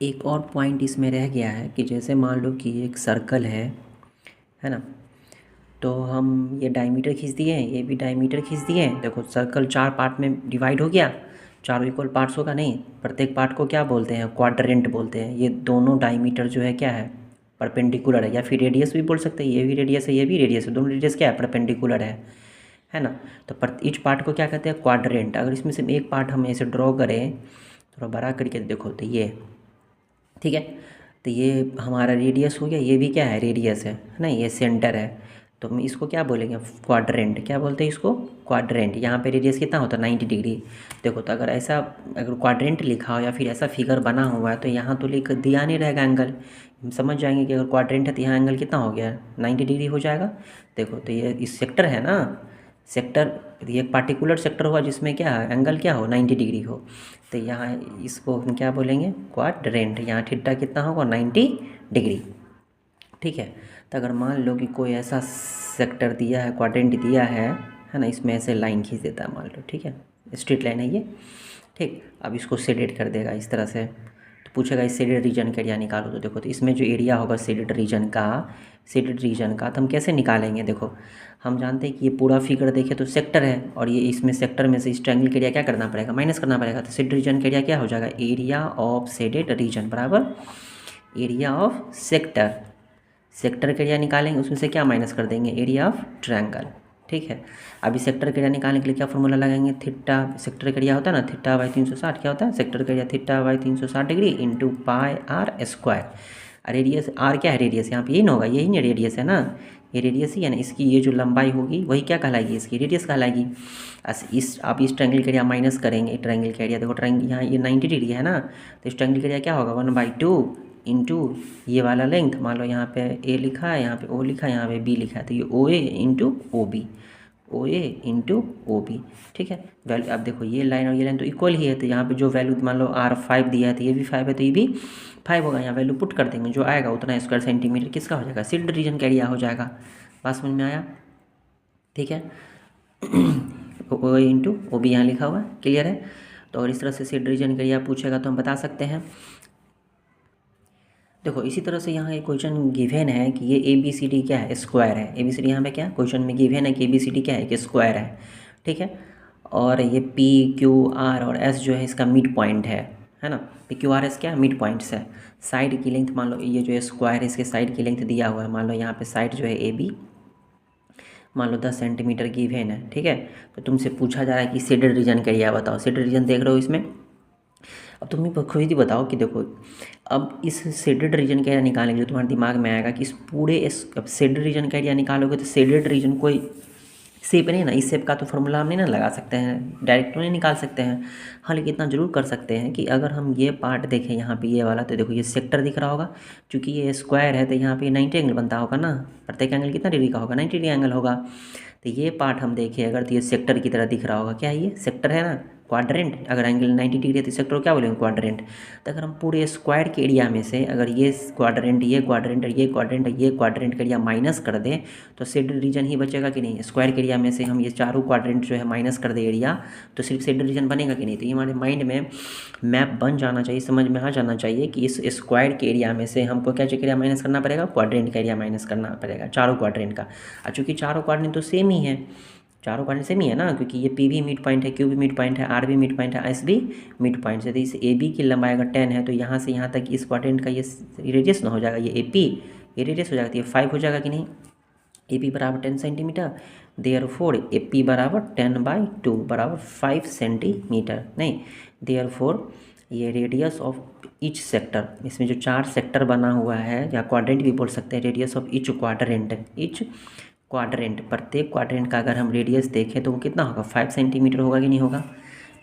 एक और पॉइंट इसमें रह गया है कि जैसे मान लो कि एक सर्कल है ना, तो हम ये डायमीटर खींच दिए, ये भी डायमीटर खींच दिए। देखो सर्कल 4 पार्ट में डिवाइड हो गया, चारों इक्वल पार्ट्स होगा नहीं, प्रत्येक पार्ट को क्या बोलते हैं, क्वाड्रेंट बोलते हैं। ये दोनों डायमीटर जो है क्या है, परपेंडिकुलर है, या फिर रेडियस भी बोल सकते हैं, ये भी रेडियस है ये भी रेडियस है, दोनों रेडियस क्या है, परपेंडिकुलर है ना। तो ईच पार्ट को क्या कहते हैं, क्वाड्रेंट। अगर इसमें से एक पार्ट हम ऐसे ड्रॉ करें थोड़ा बड़ा करके देखो तो ये, ठीक है। तो ये हमारा रेडियस हो गया, ये भी क्या है, रेडियस है ना, ये सेंटर है। तो हम इसको क्या बोलेंगे, क्वाड्रेंट। क्या बोलते हैं इसको, क्वाड्रेंट। यहाँ पे रेडियस कितना होता है, 90 डिग्री। देखो तो अगर ऐसा, अगर क्वाड्रेंट लिखा हो या फिर ऐसा फिगर बना हुआ है तो यहाँ तो लिख दिया नहीं रहेगा एंगल, हम समझ जाएंगे कि अगर क्वाड्रेंट है तो यहाँ एंगल कितना हो गया, 90 डिग्री हो जाएगा। देखो तो ये इस सेक्टर है ना, सेक्टर, ये एक पार्टिकुलर सेक्टर हुआ जिसमें क्या है, एंगल क्या हो, 90 डिग्री हो। तो यहाँ इसको हम क्या बोलेंगे, क्वाड्रेंट। यहाँ थीटा कितना होगा, 90 डिग्री, ठीक है। तो अगर मान लो कि कोई ऐसा सेक्टर दिया है, क्वाड्रेंट दिया है ना, इसमें ऐसे लाइन खींच देता है मान लो, ठीक है, स्ट्रेट लाइन है ये, ठीक। अब इसको शेडेड कर देगा इस तरह से, तो पूछेगा इस शेडेड रीजन का एरिया निकालो। तो देखो तो इसमें जो एरिया होगा शेडेड रीजन का तो हम कैसे निकालेंगे, देखो हम जानते हैं कि ये पूरा फिगर देखें तो सेक्टर है, और ये इसमें सेक्टर में से इस ट्रायंगल का एरिया क्या करना पड़ेगा, माइनस करना पड़ेगा। तो शेडेड रीजन का एरिया क्या हो जाएगा, एरिया ऑफ शेडेड रीजन बराबर एरिया ऑफ सेक्टर। सेक्टर का एरिया निकालेंगे, उसमें से क्या माइनस कर देंगे, एरिया ऑफ ट्रायंगल, ठीक है। अभी सेक्टर का एरिया निकालने के लिए क्या फॉर्मूला लगाएंगे, थीटा, सेक्टर का एरिया होता है ना थीटा बाई 360, क्या होता है, सेक्टर का area theta by 360 degree into pi r square. Radius r क्या है, रेडियस, यहाँ पे यही ना होगा, यही नहीं रेडियस है ना, ये रेडियस ही है ना, इसकी ये जो लंबाई होगी वही क्या कहलाएगी, इसकी रेडियस कहलाएगी। इस आप इस ट्रायंगल का एरिया माइनस करेंगे, ट्रायंगल का एरिया देखो, ट्रायंगल यहाँ ये 90 डिग्री है ना, तो इस ट्रायंगल का एरिया क्या होगा, 1/2 इंटू ये वाला लेंथ, मान लो यहाँ पे ए लिखा है, यहाँ पे ओ लिखा है, यहाँ पे बी लिखा है, तो ये ओ ए इंटू ओ बी, ओ ए इंटू ओ बी, ठीक है। वैल्यू अब देखो ये लाइन और ये लाइन तो इक्वल ही है, तो यहाँ पे जो वैल्यू मान लो R 5 दिया है तो ये भी 5 है, तो ये भी 5 होगा। यहाँ वैल्यू पुट कर देंगे, जो आएगा उतना स्क्वायर सेंटीमीटर किसका हो जाएगा, शेडेड रीजन का एरिया हो जाएगा। बात समझ में आया, ठीक है। ओ ए इंटू ओ बी यहाँ लिखा हुआ है, क्लियर है। तो और इस तरह से शेडेड रीजन का एरिया पूछेगा तो हम बता सकते हैं। देखो इसी तरह से यहाँ एक क्वेश्चन गिवन है कि ये ए बी सी डी क्या है, स्क्वायर है। ए बी सी डी यहाँ पे क्या क्वेश्चन में गिवन है कि ए बी सी डी क्या है, कि स्क्वायर है, ठीक है। और ये पी क्यू आर और एस जो है इसका मिड पॉइंट है ना, पी क्यू आर एस क्या मिड पॉइंट्स है। साइड की लेंथ मान लो ये जो है स्क्वायर है, इसके साइड की लेंथ दिया हुआ है, मान लो यहाँ पे साइड जो है ए बी मान लो 10 सेंटीमीटर गिवन है, ठीक है। तो तुमसे पूछा जा रहा है कि शेडेड रीजन का एरिया बताओ। शेडेड रीजन देख रहे हो इसमें, अब तुम्हें खुद ही बताओ कि देखो अब इस शेडेड रीजन का एरिया निकालने के लिए तुम्हारे दिमाग में आएगा कि इस पूरे अब शेडेड रीजन का एरिया निकालोगे तो शेडेड रीजन कोई शेप नहीं ना, इस शेप का तो फॉर्मूला हम नहीं ना लगा सकते हैं, डायरेक्ट नहीं निकाल सकते हैं। हाँ लेकिन इतना जरूर कर सकते हैं कि अगर हम ये पार्ट देखें यहाँ पे ये वाला, तो देखो ये सेक्टर दिख रहा होगा, क्योंकि ये स्क्वायर है तो यहाँ पे 90 एंगल बनता होगा ना, प्रत्येक एंगल कितना डिग्री का होगा, 90 डिग्री एंगल होगा। तो ये पार्ट हम देखें अगर तो ये सेक्टर की तरह दिख रहा होगा, क्या ये सेक्टर है ना, क्वाड्रेंट। अगर एंगल 90 डिग्री है तो सेक्टर को क्या बोलेंगे, क्वाड्रेंट। तो अगर हम पूरे स्क्वायर के एरिया में से अगर ये क्वाड्रेंट ये क्वाड्रेंट ये क्वाड्रेंट ये क्वाड्रेंट का एरिया माइनस कर दें तो शेडेड रीजन ही बचेगा कि नहीं। स्क्वायर के एरिया में से हम ये चारों क्वाड्रेंट जो है माइनस कर दे एरिया, तो सिर्फ शेडेड रीजन बनेगा कि नहीं। तो ये हमारे माइंड में मैप बन जाना चाहिए, समझ में आ जाना चाहिए कि इस स्क्वायर के एरिया में से हमको क्या एरिया माइनस करना पड़ेगा, क्वाड्रेंट का एरिया माइनस करना पड़ेगा, चारों क्वाड्रेंट का। और चूँकि चारों क्वाड्रेंट तो सेम ही है चारों क्वाड्रेंट सेम ही है ना, क्योंकि ये पी भी मिड पॉइंट है, क्यू भी मिड पॉइंट है, आर भी मिड पॉइंट है, एस भी मिड पॉइंट है। तो इस ए बी की लंबाई अगर 10 है तो यहाँ से यहाँ तक इस क्वाड्रेंट का ये रेडियस ना हो जाएगा, ये ए पी ये रेडियस हो जाएगा, तो ये 5 हो जाएगा कि नहीं। ए पी बराबर 10 सेंटीमीटर, देयरफॉर ए पी बराबर 10/2 बराबर 5 सेंटीमीटर। नहीं, देयरफॉर ये रेडियस ऑफ ईच सेक्टर, इसमें जो 4 सेक्टर बना हुआ है या क्वाड्रेंट भी बोल सकते हैं, रेडियस ऑफ ईच क्वाड्रेंट, प्रत्येक क्वाड्रेंट का अगर हम रेडियस देखें तो वो कितना होगा, 5 सेंटीमीटर होगा कि नहीं होगा।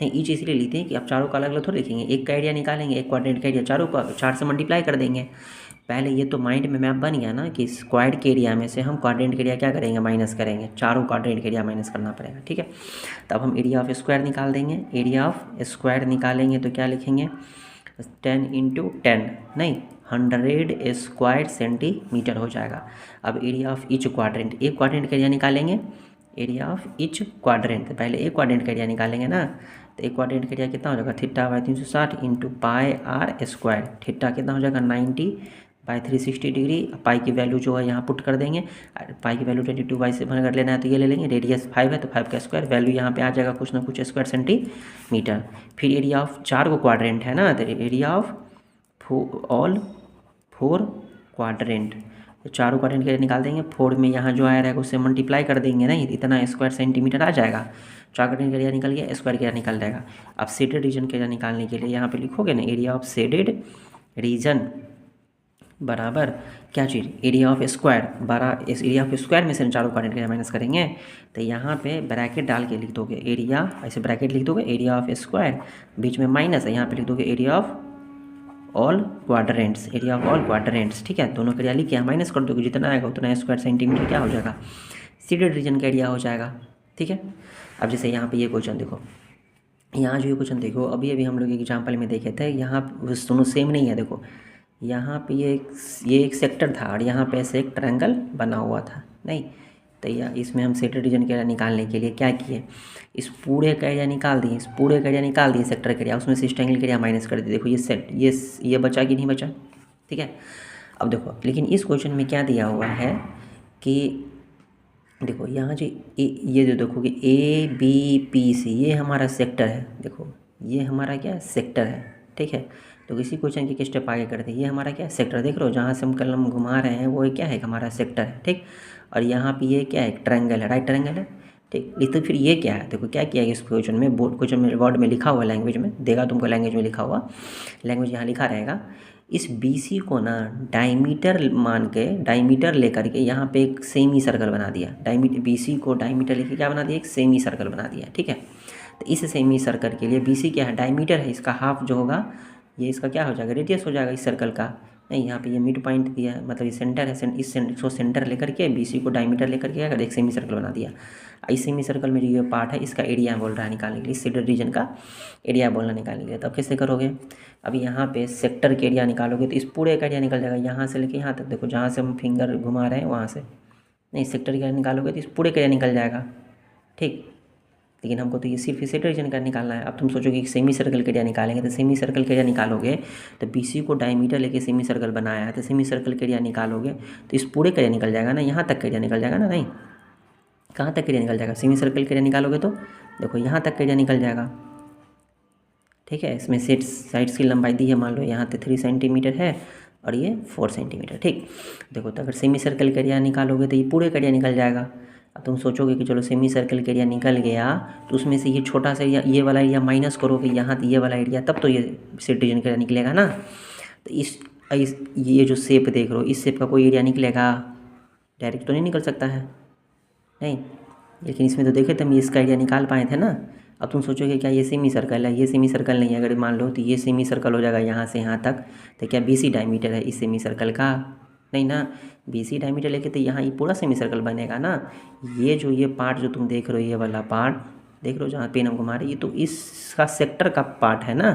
नहीं, ईच इसलिए लेते हैं कि आप चारों का अलग अलग थोड़ा लिखेंगे, एक का एरिया निकालेंगे, एक क्वाड्रेंट का एरिया, चारों का 4 से मल्टीप्लाई कर देंगे। पहले ये तो माइंड में मैप बन गया ना कि स्क्वायर्ड के एरिया में से हम क्वाड्रेंट के एरिया क्या करेंगे, माइनस करेंगे, चारों क्वाड्रेंट के एरिया माइनस करना पड़ेगा, ठीक है। तब हम एरिया ऑफ स्क्वायर निकाल देंगे, एरिया ऑफ स्क्वायर निकालेंगे तो क्या लिखेंगे, 10 × 10 नहीं 100 स्क्वायर सेंटीमीटर हो जाएगा। अब एरिया ऑफ ईच क्वाड्रेंट, एक क्वाड्रेंट का एरिया निकालेंगे, एरिया ऑफ ईच क्वाड्रेंट, तो पहले एक क्वाड्रेंट का एरिया निकालेंगे ना, तो एक क्वाड्रेंट का एरिया कितना हो जाएगा, θ/360 × πr², थीटा कितना हो जाएगा 90/360 डिग्री। पाई की वैल्यू जो है यहाँ पुट कर देंगे, पाई की वैल्यू 22/7 अगर लेना है तो ये ले लेंगे, रेडियस 5 है तो 5 का स्क्वायर, वैल्यू यहाँ पे आ जाएगा कुछ ना कुछ स्क्वायर सेंटीमीटर। फिर एरिया ऑफ 4 को क्वाड्रेंट है ना, तो एरिया ऑफ ऑल 4 क्वाड्रेंट, तो चारों क्वाड्रेंट के निकाल देंगे, 4 में यहाँ जो आया रहेगा उससे मल्टीप्लाई कर देंगे ना, इतना स्क्वायर सेंटीमीटर आ जाएगा। 4 क्वाड्रेंट का एरिया निकल गया, स्क्वायर का एरिया निकल जाएगा। अब शेडेड रीजन का एरिया निकालने के लिए यहाँ पे लिखोगे ना, एरिया ऑफ शेडेड रीजन बराबर क्या चीज़, एरिया ऑफ स्क्वायर इस एरिया ऑफ स्क्वायर में से चारों क्वाड्रेंट का माइनस करेंगे, तो यहाँ पे ब्रैकेट डाल के लिख दोगे, एरिया ऐसे ब्रैकेट लिख दोगे, एरिया ऑफ स्क्वायर बीच में माइनस है, यहाँ पे लिख दोगे area of all quadrants, area of all quadrants, ठीक है। दोनों का एरिया लिख के माइनस कर दोगे, जितना आएगा उतना स्क्वायर सेंटीमीटर क्या हो जाएगा, शेडेड रीजन का एरिया हो जाएगा, ठीक है। अब जैसे यहाँ पे ये क्वेश्चन देखो, यहाँ जो ये क्वेश्चन देखो, अभी अभी हम लोग एग्जाम्पल में देखे थे, यहाँ दोनों सेम नहीं है। देखो यहाँ पे ये एक सेक्टर था और यहाँ पे ऐसे एक ट्रायंगल बना हुआ था, नहीं तो या इसमें हम शेडेड रीजन का एरिया निकालने के लिए क्या किए, इस पूरे का एरिया निकाल दिए, सेक्टर का एरिया, उसमें से इस ट्रायंगल का एरिया माइनस कर दिए। देखो ये बचा कि नहीं बचा, ठीक है। अब देखो लेकिन इस क्वेश्चन में क्या दिया हुआ है कि देखो यहाँ जो ये जो देखोगे ABPC ये हमारा सेक्टर है, देखो ये हमारा क्या सेक्टर है, ठीक है। तो इसी क्वेश्चन के स्टेप आगे करते हैं, ये हमारा क्या सेक्टर, देख रहे हो जहाँ से हम कलम घुमा रहे हैं वो क्या है, हमारा सेक्टर है, ठीक। और यहाँ पे ये क्या है, ट्रायंगल है, राइट ट्रायंगल है, ठीक। तो फिर ये क्या है, देखो क्या किया है इस क्वेश्चन में, बोर्ड क्वेश्चन में वर्ड में लिखा हुआ, लैंग्वेज में देगा तुमको, लैंग्वेज में लिखा हुआ, लैंग्वेज यहाँ लिखा रहेगा। इस BC को ना डायमीटर मान के, डायमीटर लेकर के यहाँ पे एक सेमी सर्कल बना दिया, BC को डायमीटर लेके क्या बना दिया, एक सेमी सर्कल बना दिया, ठीक है। तो इस सेमी सर्कल के लिए BC क्या है, डायमीटर है, इसका हाफ जो होगा ये इसका क्या हो जाएगा, रेडियस हो जाएगा इस सर्कल का। नहीं यहाँ पे ये मिड पॉइंट दिया है, मतलब ये सेंटर है, इसको सेंटर लेकर के BC को डायमीटर लेकर के अगर एक सेमी सर्कल बना दिया। इस सेमी सर्कल में जो ये पार्ट है इसका एरिया बोल रहा है निकालने के लिए, शेडेड रीजन का एरिया बोलना निकालने के लिए। तब कैसे करोगे, अभी यहाँ पे सेक्टर के एरिया निकालोगे तो इस पूरे का एरिया निकल जाएगा, यहाँ से लेके यहाँ तक, देखो जहाँ से हम फिंगर घुमा रहे हैं वहाँ से, नहीं सेक्टर का एरिया निकालोगे तो इस पूरे का एरिया निकल जाएगा, ठीक। लेकिन हमको तो ये सिर्फ शेडेड रीजन का निकालना है। अब तुम सोचोगे कि सेमी सर्कल के एरिया निकालेंगे, तो सेमी सर्कल के एरिया निकालोगे तो BC को डायमीटर लेके सेमी सर्कल बनाया है, तो सेमी सर्कल के एरिया निकालोगे तो इस पूरे का एरिया निकल जाएगा ना, यहाँ तक का एरिया निकल जाएगा ना, नहीं कहाँ तक का एरिया निकल जाएगा, सेमी सर्कल के एरिया निकालोगे तो देखो यहाँ तक का एरिया निकल जाएगा, ठीक है। इसमें साइड्स की लंबाई दी है, मान लो यहाँ पे 3 सेंटीमीटर है और ये 4 सेंटीमीटर, ठीक। देखो तो अगर सेमी सर्कल का एरिया निकालोगे तो ये पूरे का एरिया निकल जाएगा। अब तुम सोचोगे कि चलो सेमी सर्कल का एरिया निकल गया तो उसमें से ये छोटा सा एरिया, ये वाला एरिया माइनस करोगे यहाँ ये वाला एरिया, तब तो ये शेडेड रीजन का एरिया निकलेगा ना। तो इस ये जो शेप देख रहे हो, इस शेप का कोई एरिया निकलेगा, डायरेक्ट तो नहीं निकल सकता है, नहीं। लेकिन इसमें तो देखे तुम इसका एरिया निकाल पाए थे ना। अब तुम सोचोगे क्या ये सेमी सर्कल है, ये सेमी सर्कल नहीं है, अगर मान लो तो ये सेमी सर्कल हो जाएगा यहाँ से यहाँ तक, तो क्या BC डायमीटर है इस सेमी सर्कल का, नहीं ना। BC डायमीटर लेके तो यहाँ ये पूरा सेमी सर्कल बनेगा ना। ये पार्ट जो तुम देख रहे हो, ये वाला पार्ट देख रहे हो जहाँ पेन हम घुमा रहे, ये तो इसका सेक्टर का पार्ट है ना,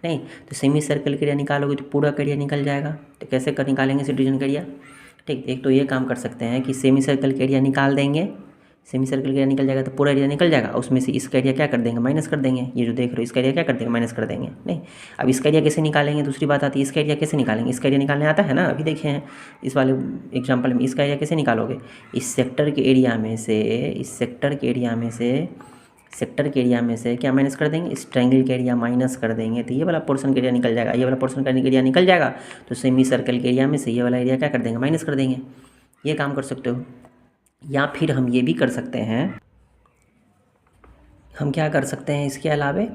नहीं। तो सेमी सर्कल का एरिया निकालोगे तो पूरा का एरिया निकल जाएगा। तो कैसे निकालेंगे शेडेड रीजन का एरिया, ठीक। एक तो ये काम कर सकते हैं कि सेमी सर्कल का एरिया निकाल देंगे, सेमी सर्कल का एरिया निकल जाएगा तो पूरा एरिया निकल जाएगा, उसमें से इसका एरिया क्या कर देंगे, माइनस कर देंगे। ये जो देख रहे हो इसका एरिया क्या कर देंगे, माइनस कर देंगे। नहीं, अब इसका एरिया कैसे निकालेंगे, दूसरी बात आती है, इसका एरिया कैसे निकालेंगे। इसका एरिया निकालने आता है ना, अभी देखे हैं इस वाले एग्जाम्पल में। इसका एरिया कैसे निकालोगे, इस सेक्टर के एरिया में से, इस सेक्टर के एरिया में से, सेक्टर के एरिया में से क्या माइनस कर देंगे, इस ट्रायंगल के एरिया माइनस कर देंगे, तो ये वाला पोर्शन का एरिया निकल जाएगा। ये वाला पोर्शन का एरिया निकल जाएगा तो सेमी सर्कल के एरिया में से ये वाला एरिया क्या कर देंगे, माइनस कर देंगे। ये काम कर सकते हो। या फिर हम ये भी कर सकते हैं, हम क्या कर सकते हैं इसके अलावे,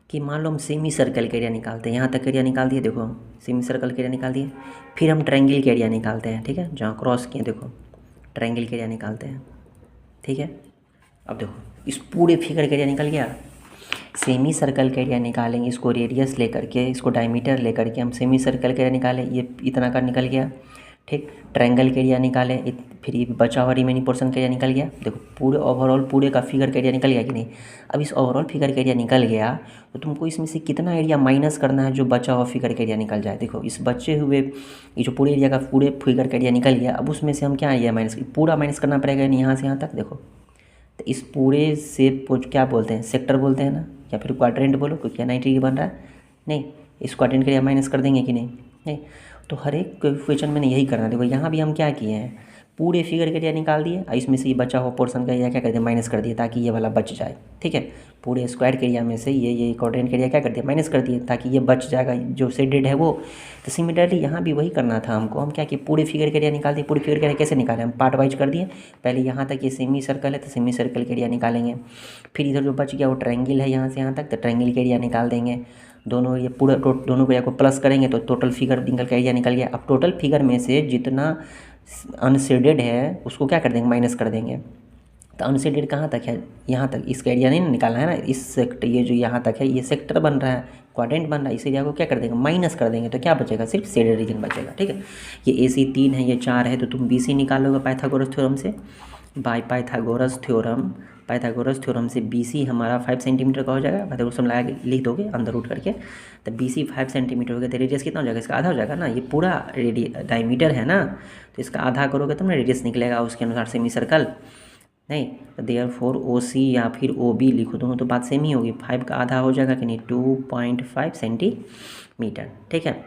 कि मान लो हम सेमी सर्कल के एरिया निकालते हैं, यहाँ तक एरिया निकाल दिए, देखो सेमी सर्कल के एरिया निकाल दिए। फिर हम ट्रायंगल के एरिया निकालते हैं, ठीक है, जहाँ क्रॉस किए देखो ट्रायंगल के एरिया निकालते हैं, ठीक है। अब देखो इस पूरे फिगर का एरिया निकल गया। सेमी सर्कल का एरिया निकालेंगे, इसको रेडियस लेकर के, इसको डायमीटर लेकर के हम सेमी सर्कल का एरिया निकालें, ये इतना का निकल गया, ठीक। ट्रायंगल के एरिया निकालें, फिर ये बचा हुआ रिमेनिंग पोर्शन का एरिया निकल गया। देखो पूरे ओवरऑल पूरे का फिगर का एरिया निकल गया कि नहीं। अब इस ओवरऑल फिगर का एरिया निकल गया तो तुमको इसमें से कितना एरिया माइनस करना है जो बचा हुआ फिगर का एरिया निकल जाए। देखो इस बचे हुए ये जो पूरे एरिया का पूरे फिगर का एरिया निकल गया, अब उसमें से हम क्या एरिया माइनस, पूरा माइनस करना पड़ेगा यहाँ से यहाँ तक। देखो तो इस पूरे से क्या बोलते हैं, सेक्टर बोलते हैं ना, या फिर क्वाड्रेंट बोलो, क्योंकि 90 डिग्री बन रहा है। नहीं, इस क्वाड्रेंट के एरिया माइनस कर देंगे कि नहीं, नहीं। तो हर एक क्वेश्चन में यही करना। देखो यहाँ भी हम क्या किए हैं, पूरे फिगर के एरिया निकाल दिए और इसमें से ये बचा हुआ पोर्शन का एरिया क्या कर दिया, माइनस कर दिए, ताकि ये वाला बच जाए, ठीक है। पूरे स्क्वायर के एरिया में से ये क्वाड्रेंट के एरिया क्या कर दिया, माइनस कर दिए, ताकि ये बच जाएगा जो शेडेड है वो। तो सिमिलरली यहाँ भी वही करना था हमको। हम क्या किए, पूरे फिगर के एरिया निकाल दिए। पूरे फिगर के एरिया कैसे निकालें, हम पार्ट वाइज कर दिए। पहले यहाँ तक ये सेमी सर्कल है तो सेमी सर्कल के एरिया निकालेंगे। फिर इधर जो बच गया वो ट्रायंगल है, यहाँ से यहाँ तक, तो ट्रायंगल के एरिया निकाल देंगे। दोनों ये पूरा दोनों को एरिया को प्लस करेंगे तो टोटल फिगर निकल का एरिया निकल गया। अब टोटल फिगर में से जितना अनशेडेड है उसको क्या कर देंगे, माइनस कर देंगे। तो अनशेडेड कहाँ तक है, यहाँ तक, इसका एरिया नहीं निकालना है ना। इस सेक्टर, ये जो यहाँ तक है ये सेक्टर बन रहा है, क्वाड्रेंट बन रहा है, इस एरिया को क्या कर देंगे, माइनस कर देंगे। तो क्या बचेगा, सिर्फ शेडेड रीजन बचेगा, ठीक है। ये AC 3 है, ये 4 है, तो तुम BC निकालोगे पाइथागोरस थ्योरम से। बाय पाइथागोरस थ्योरम से BC हमारा 5 सेंटीमीटर का हो जाएगा। पाइथागोरस लगा के लिख दोगे अंदर रूट करके, तो BC 5 सेंटीमीटर हो गया। तो रेडियस कितना हो जाएगा, इसका आधा हो जाएगा ना। ये पूरा डायमीटर है ना, तो इसका आधा करोगे तो ना रेडियस निकलेगा उसके अनुसार सेमी सर्कल। नहीं तो देयरफॉर OC या फिर OB लिखो, दोनों तो बात सेम ही होगी। 5 का आधा हो जाएगा कि नहीं, 2.5 सेंटीमीटर, ठीक है।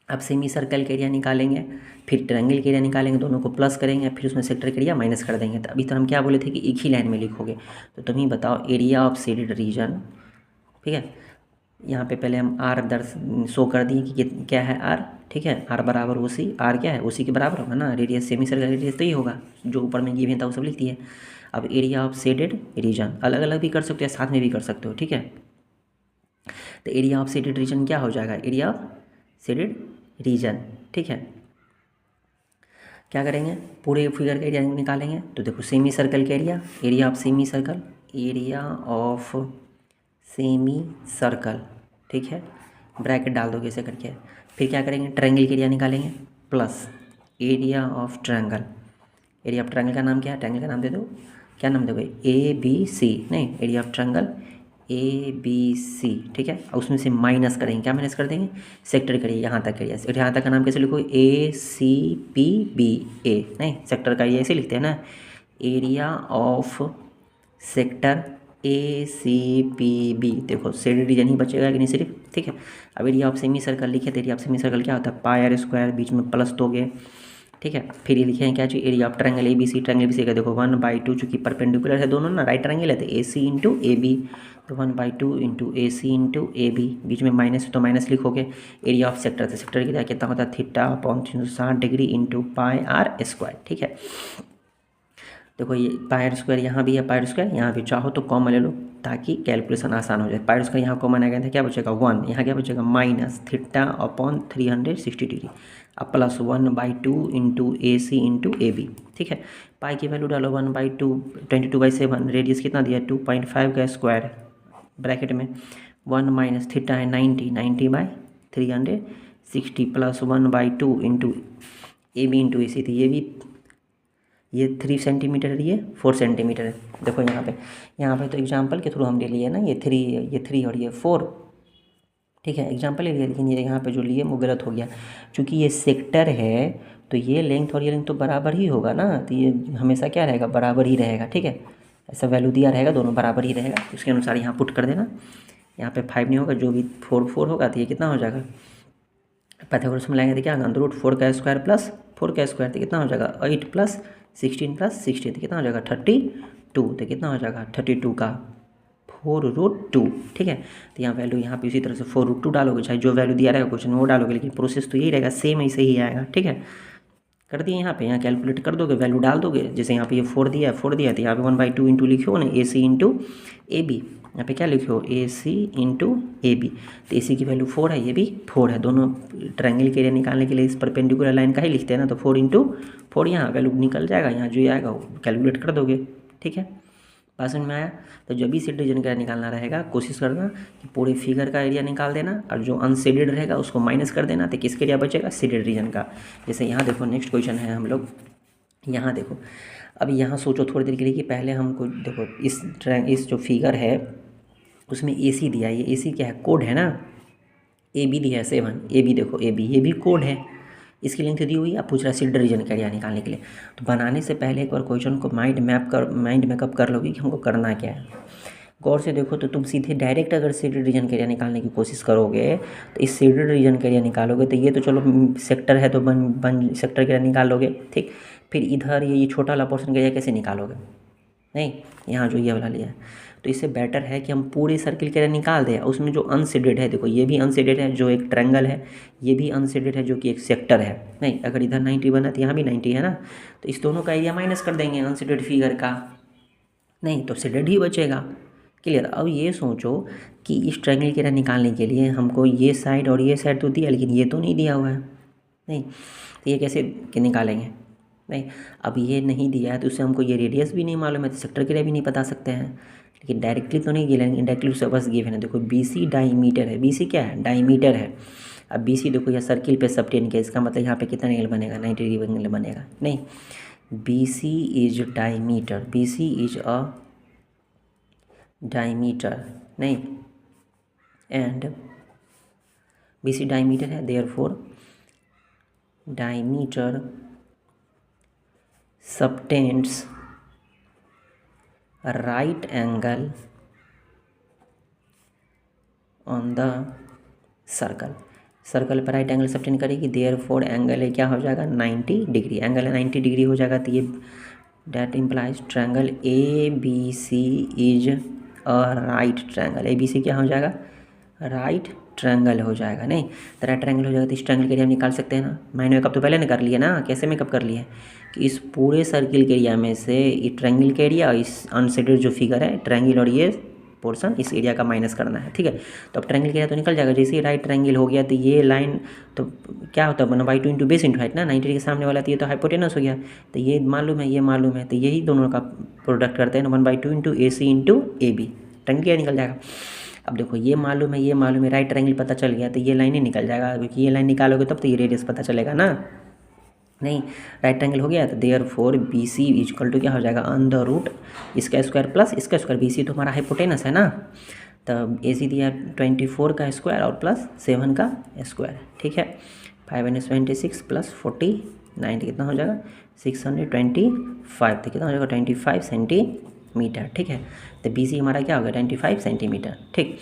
अब सेमी सर्कल के एरिया निकालेंगे, फिर ट्रायंगल के एरिया निकालेंगे, दोनों को प्लस करेंगे, फिर उसमें सेक्टर के एरिया माइनस कर देंगे। तो अभी तो हम क्या बोले थे कि एक ही लाइन में लिखोगे। तो तुम ही बताओ, एरिया ऑफ शेडेड रीजन, ठीक है। यहाँ पे पहले हम R शो कर दिए कि क्या है R, ठीक है। R बराबर OC, R क्या है, OC के बराबर होगा ना। रेडियस सेमी सर्कल रेडियस तो ही होगा, जो ऊपर में गिवन था वो सब लिख दिए। अब एरिया ऑफ शेडेड रीजन अलग अलग भी कर सकते हो, साथ में भी कर सकते हो, ठीक है। तो एरिया ऑफ शेडेड रीजन क्या हो जाएगा, एरिया ऑफ शेडेड रीजन, ठीक है। क्या करेंगे, पूरे फिगर का एरिया निकालेंगे। तो देखो सेमी सर्कल का area, area of semi circle, area of semi circle, ठीक है। ब्रैकेट डाल दोगे ऐसे करके। फिर क्या करेंगे, ट्रायंगल के एरिया निकालेंगे, plus area of triangle. Area of triangle का नाम क्या है, ट्रायंगल का नाम दे दो, क्या नाम दोगे, ABC, नहीं, एरिया ऑफ ट्रायंगल ABC, ठीक है। और उसमें से माइनस करेंगे, क्या माइनस कर देंगे, सेक्टर करिए यहाँ तक एरिया। यहाँ तक का नाम कैसे लिखो, ACPBA, नहीं, सेक्टर का एरिया ऐसे लिखते हैं ना, एरिया ऑफ सेक्टर ACPB। देखो शेडेड रीजन ही बचेगा कि नहीं सिर्फ, ठीक है। अब एरिया ऑफ सेमी सर्कल लिखे, तो एरिया ऑफ सेमी सर्कल क्या होता है, πr², बीच में प्लस दोगे, ठीक है। फिर ये लिखे हैं क्या चाहिए, area of triangle ABC, triangle ABC का देखो 1/2, चूँकि परपेंडिकुलर है दोनों ना, राइट ट्रायंगल है, तो AC इंटू AB, तो 1/2 इंटू AC इंटू AB, बीच में माइनस है तो माइनस लिखोगे। एरिया ऑफ सेक्टर, तो सेक्टर की एरिया कितना होता है, θ/360 डिग्री इंटू πr², ठीक है। देखो ये πr² यहाँ भी है, πr² यहाँ भी, चाहो तो कॉमन ले लो ताकि कैलकुलेशन आसान हो जाए। πr² यहाँ कॉमन आ गया था, क्या बचेगा 1, यहाँ क्या बचेगा माइनस θ/360 डिग्री, अब plus 1/2 into AC into AB, ठीक है। पाई की वैल्यू डालो 1/2, 22/7, रेडियस कितना दिया 2.5 का स्क्वायर, ब्रैकेट में 1 माइनस θ है 90/360 plus 1/2 into AB into AC, तो ये 3 सेंटीमीटर है, ये 4 सेंटीमीटर है। देखो यहाँ पे तो एग्जाम्पल के थ्रू हम ले लिए ना, ये 3 और ये 4, ठीक है, एग्जाम्पल ले लिया। लेकिन ये यहाँ पे जो लिए वो गलत हो गया, क्योंकि ये सेक्टर है तो ये लेंथ और ये लेंथ तो बराबर ही होगा ना, तो ये हमेशा क्या रहेगा, बराबर ही रहेगा। ठीक है, ऐसा वैल्यू दिया रहेगा, दोनों बराबर ही रहेगा, उसके अनुसार यहाँ पुट कर देना। यहाँ पे 5 नहीं होगा, जो भी 4 होगा तो ये कितना हो जाएगा, पाइथागोरस में लाएंगे तो क्या होगा, अंडर रूट 4 का स्क्वायर प्लस 4 का स्क्वायर तो कितना हो जाएगा, 8 प्लस 16 तो कितना हो जाएगा 32, तो कितना हो जाएगा 32 का 4√2। ठीक है, तो यहाँ वैल्यू यहाँ पे उसी तरह से 4√2 डालोगे, चाहे जो वैल्यू दिया रहेगा क्वेश्चन में वो डालोगे, लेकिन प्रोसेस तो यही रहेगा, सेम ऐसे ही आएगा। ठीक है, कर दिए यहाँ पे, यहाँ कैलकुलेट कर दोगे, वैल्यू डाल दोगे। जैसे यहाँ पे ये 4 दिया है, 4 दिया तो यहाँ पे 1/2 इंटू लिखो ना, AC इंटू AB, यहाँ पे क्या लिखो, AC इंटू AB, तो AC की वैल्यू 4 है, ये भी 4 है। दोनों ट्रायंगल के एरिया निकालने के लिए इस परपेंडिकुलर लाइन का ही लिखते हैं ना, तो 4 इंटू 4 यहाँ वैल्यू निकल जाएगा, यहाँ जो आएगा वो कैलकुलेट कर दोगे। ठीक है, बात समझ में आया। तो जब भी शेड रीजन का निकालना रहेगा, कोशिश करना कि पूरे फिगर का एरिया निकाल देना, और जो अनशेडेड रहेगा उसको माइनस कर देना, तो किसका एरिया बचेगा, शेडेड रीजन का। जैसे यहाँ देखो नेक्स्ट क्वेश्चन है हम लोग, यहाँ देखो, अब यहाँ सोचो थोड़ी देर के लिए कि पहले हमको देखो इस जो फिगर है उसमें AC दिया है, ये AC क्या है, कोड है ना, AB दिया है 7, AB देखो AB ये भी कोड है, इसकी लेंथ दी हुई है। आप पूछ रहा है शेड रीजन का एरिया निकालने के लिए, तो बनाने से पहले एक बार क्वेश्चन को माइंड मैकअप कर लोगे कि हमको करना क्या है। गौर से देखो तो तुम सीधे डायरेक्ट अगर शेडेड रीजन का एरिया निकालने की कोशिश करोगे तो इस शेडेड रीजन का एरिया निकालोगे तो ये तो चलो सेक्टर है तो बन सेक्टर का एरिया निकाल लोगे। ठीक, फिर इधर ये छोटा वाला पोर्शन का एरिया कैसे निकालोगे, नहीं यहाँ जो ये वाला लिया है, तो इससे बेटर है कि हम पूरे सर्किल के एरिया निकाल दें। उसमें जो अनशेडेड है, देखो ये भी अनशेडेड है जो एक ट्रायंगल है, ये भी अनशेडेड है जो कि एक सेक्टर है। नहीं, अगर इधर 90 बना तो यहाँ भी 90 है ना, तो इस दोनों का एरिया माइनस कर देंगे अनशेडेड फिगर का, नहीं तो शेडेड ही बचेगा। क्लियर। अब ये सोचो कि इस ट्रायंगल के एरिया निकालने के लिए हमको ये साइड और ये साइड तो दिया, लेकिन ये तो नहीं दिया हुआ है, नहीं तो ये कैसे निकालेंगे, नहीं अब ये नहीं दिया है तो उससे हमको ये रेडियस भी नहीं मालूम है, तो सेक्टर के लिए भी नहीं बता सकते हैं, लेकिन डायरेक्टली तो नहीं गिलेंगे, इनडायरेक्टली उससे बस गिवन है। देखो BC डाईमीटर है, BC क्या है, डाईमीटर है। अब BC देखो यह सर्किल पे सबटेन किया, इसका मतलब यहाँ पे कितना एंगल बनेगा, 90 डिग्री एंगल बनेगा। नहीं, BC is diameter, BC is a diameter, नहीं एंड BC डाईमीटर है, therefore diameter subtends a right angle on the circle, circle पर राइट एंगल सबटेंड करेगी, देयरफॉर एंगल है क्या हो जाएगा 90 डिग्री, एंगल है 90 डिग्री हो जाएगा। तो ये that implies triangle ABC is a right triangle, ABC क्या हो जाएगा, राइट ट्रायंगल हो जाएगा। नहीं तो राइट ट्रायंगल हो जाएगा, तो इस ट्रायंगल के एरिया हम निकाल सकते हैं ना। माइंड मेकअप तो पहले ने कर लिया ना, कैसे मेकअप कर लिया कि इस पूरे सर्किल के एरिया में से ये ट्रायंगल के एरिया और इस अनशेडेड जो फिगर है ट्रायंगल और ये पोर्शन इस एरिया का माइनस करना है। ठीक है, तो अब ट्रायंगल के एरिया तो निकल जाएगा। जैसे ही राइट ट्रायंगल हो गया तो ये लाइन तो क्या होता है 1/2 इंटू बेस इंटू हाइट ना, 90 डिग्री के सामने वाला, तो ये तो हाइपोटेनस हो गया, तो ये मालूम है, ये मालूम है, तो यही दोनों का प्रोडक्ट करते हैं 1/2 into AC into AB, triangle के एरिया निकल जाएगा। अब देखो ये मालूम है, ये मालूम है, राइट ट्रायंगल पता चल गया तो ये लाइन ही निकल जाएगा, क्योंकि ये लाइन निकालोगे तब तो ये रेडियस पता चलेगा ना। नहीं, राइट ट्रायंगल हो गया तो देयरफॉर BC इक्वल टू क्या हो जाएगा, अंडर रूट इसका स्क्वायर प्लस इसका स्क्वायर, BC तो हमारा हाइपोटेनस है ना, तब AC दिया 24 का स्क्वायर और प्लस 7 का स्क्वायर। ठीक है, 526 प्लस 49 कितना हो जाएगा 625, तो कितना हो जाएगा 25 सेंटीमीटर। ठीक है, तो BC हमारा क्या होगा 25 सेंटीमीटर। ठीक,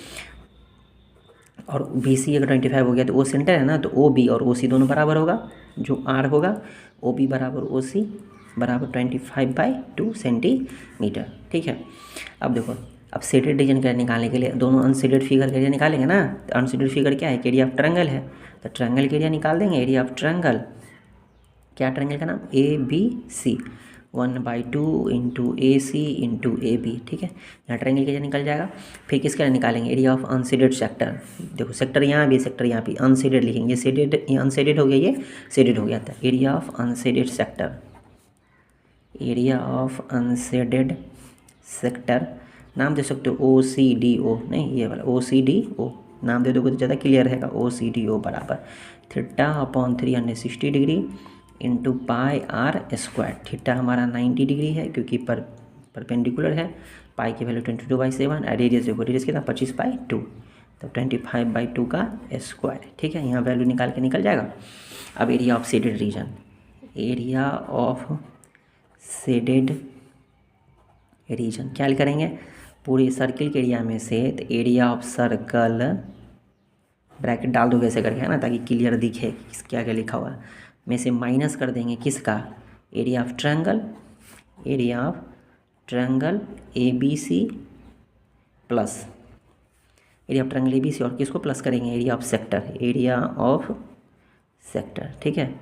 और BC अगर 25 हो गया तो वो सेंटर है ना, तो OB और OC दोनों बराबर होगा, जो R होगा OB बराबर OC बराबर 25/2 सेंटीमीटर। ठीक है, अब देखो, अब शेडेड रीजन का निकालने के लिए दोनों अनशेडेड फिगर का एरिया निकालेंगे ना, तो अनशेडेड फिगर क्या है, एरिया ऑफ ट्रायंगल है, तो ट्रायंगल के एरिया निकाल देंगे, एरिया ऑफ ट्रायंगल, क्या ट्रायंगल का नाम ABC, 1/2 into AC into AB। ठीक है, यहाँ ट्रायंगल के एरिया निकल जाएगा। फिर किसका निकालेंगे, एरिया ऑफ अनशेडेड सेक्टर, देखो सेक्टर यहाँ भी, सेक्टर यहाँ भी, अनशेडेड लिखेंगे, ये शेडेड, ये अनशेडेड हो गया, ये शेडेड हो गया था, area of unshielded sector, area of unshielded sector, नाम दे सकते हो OCDO, नहीं ये वाला OCDO नाम दे दोगे तो ज़्यादा क्लियर रहेगा, OCDO बराबर θ/360 डिग्री इंटू πr²। थीटा हमारा 90 डिग्री है क्योंकि परपेंडिकुलर है, पाई की वैल्यू 22/7 और रेडियस देखो, रेडियस कितना 25/2, तो 25/2 का स्क्वायर। ठीक है, यहाँ वैल्यू निकाल के निकल जाएगा। अब area of shaded region, area of shaded region. क्या करेंगे, पूरे सर्किल के एरिया में से तो एरिया ऑफ सर्कल, ब्रैकेट डाल दो वैसे करके, है ना, ताकि क्लियर दिखे क्या क्या लिखा हुआ है, में से माइनस कर देंगे किसका, area of triangle, area of triangle ABC plus area of triangle ABC, और किसको प्लस करेंगे, area of sector, area of sector. ठीक है,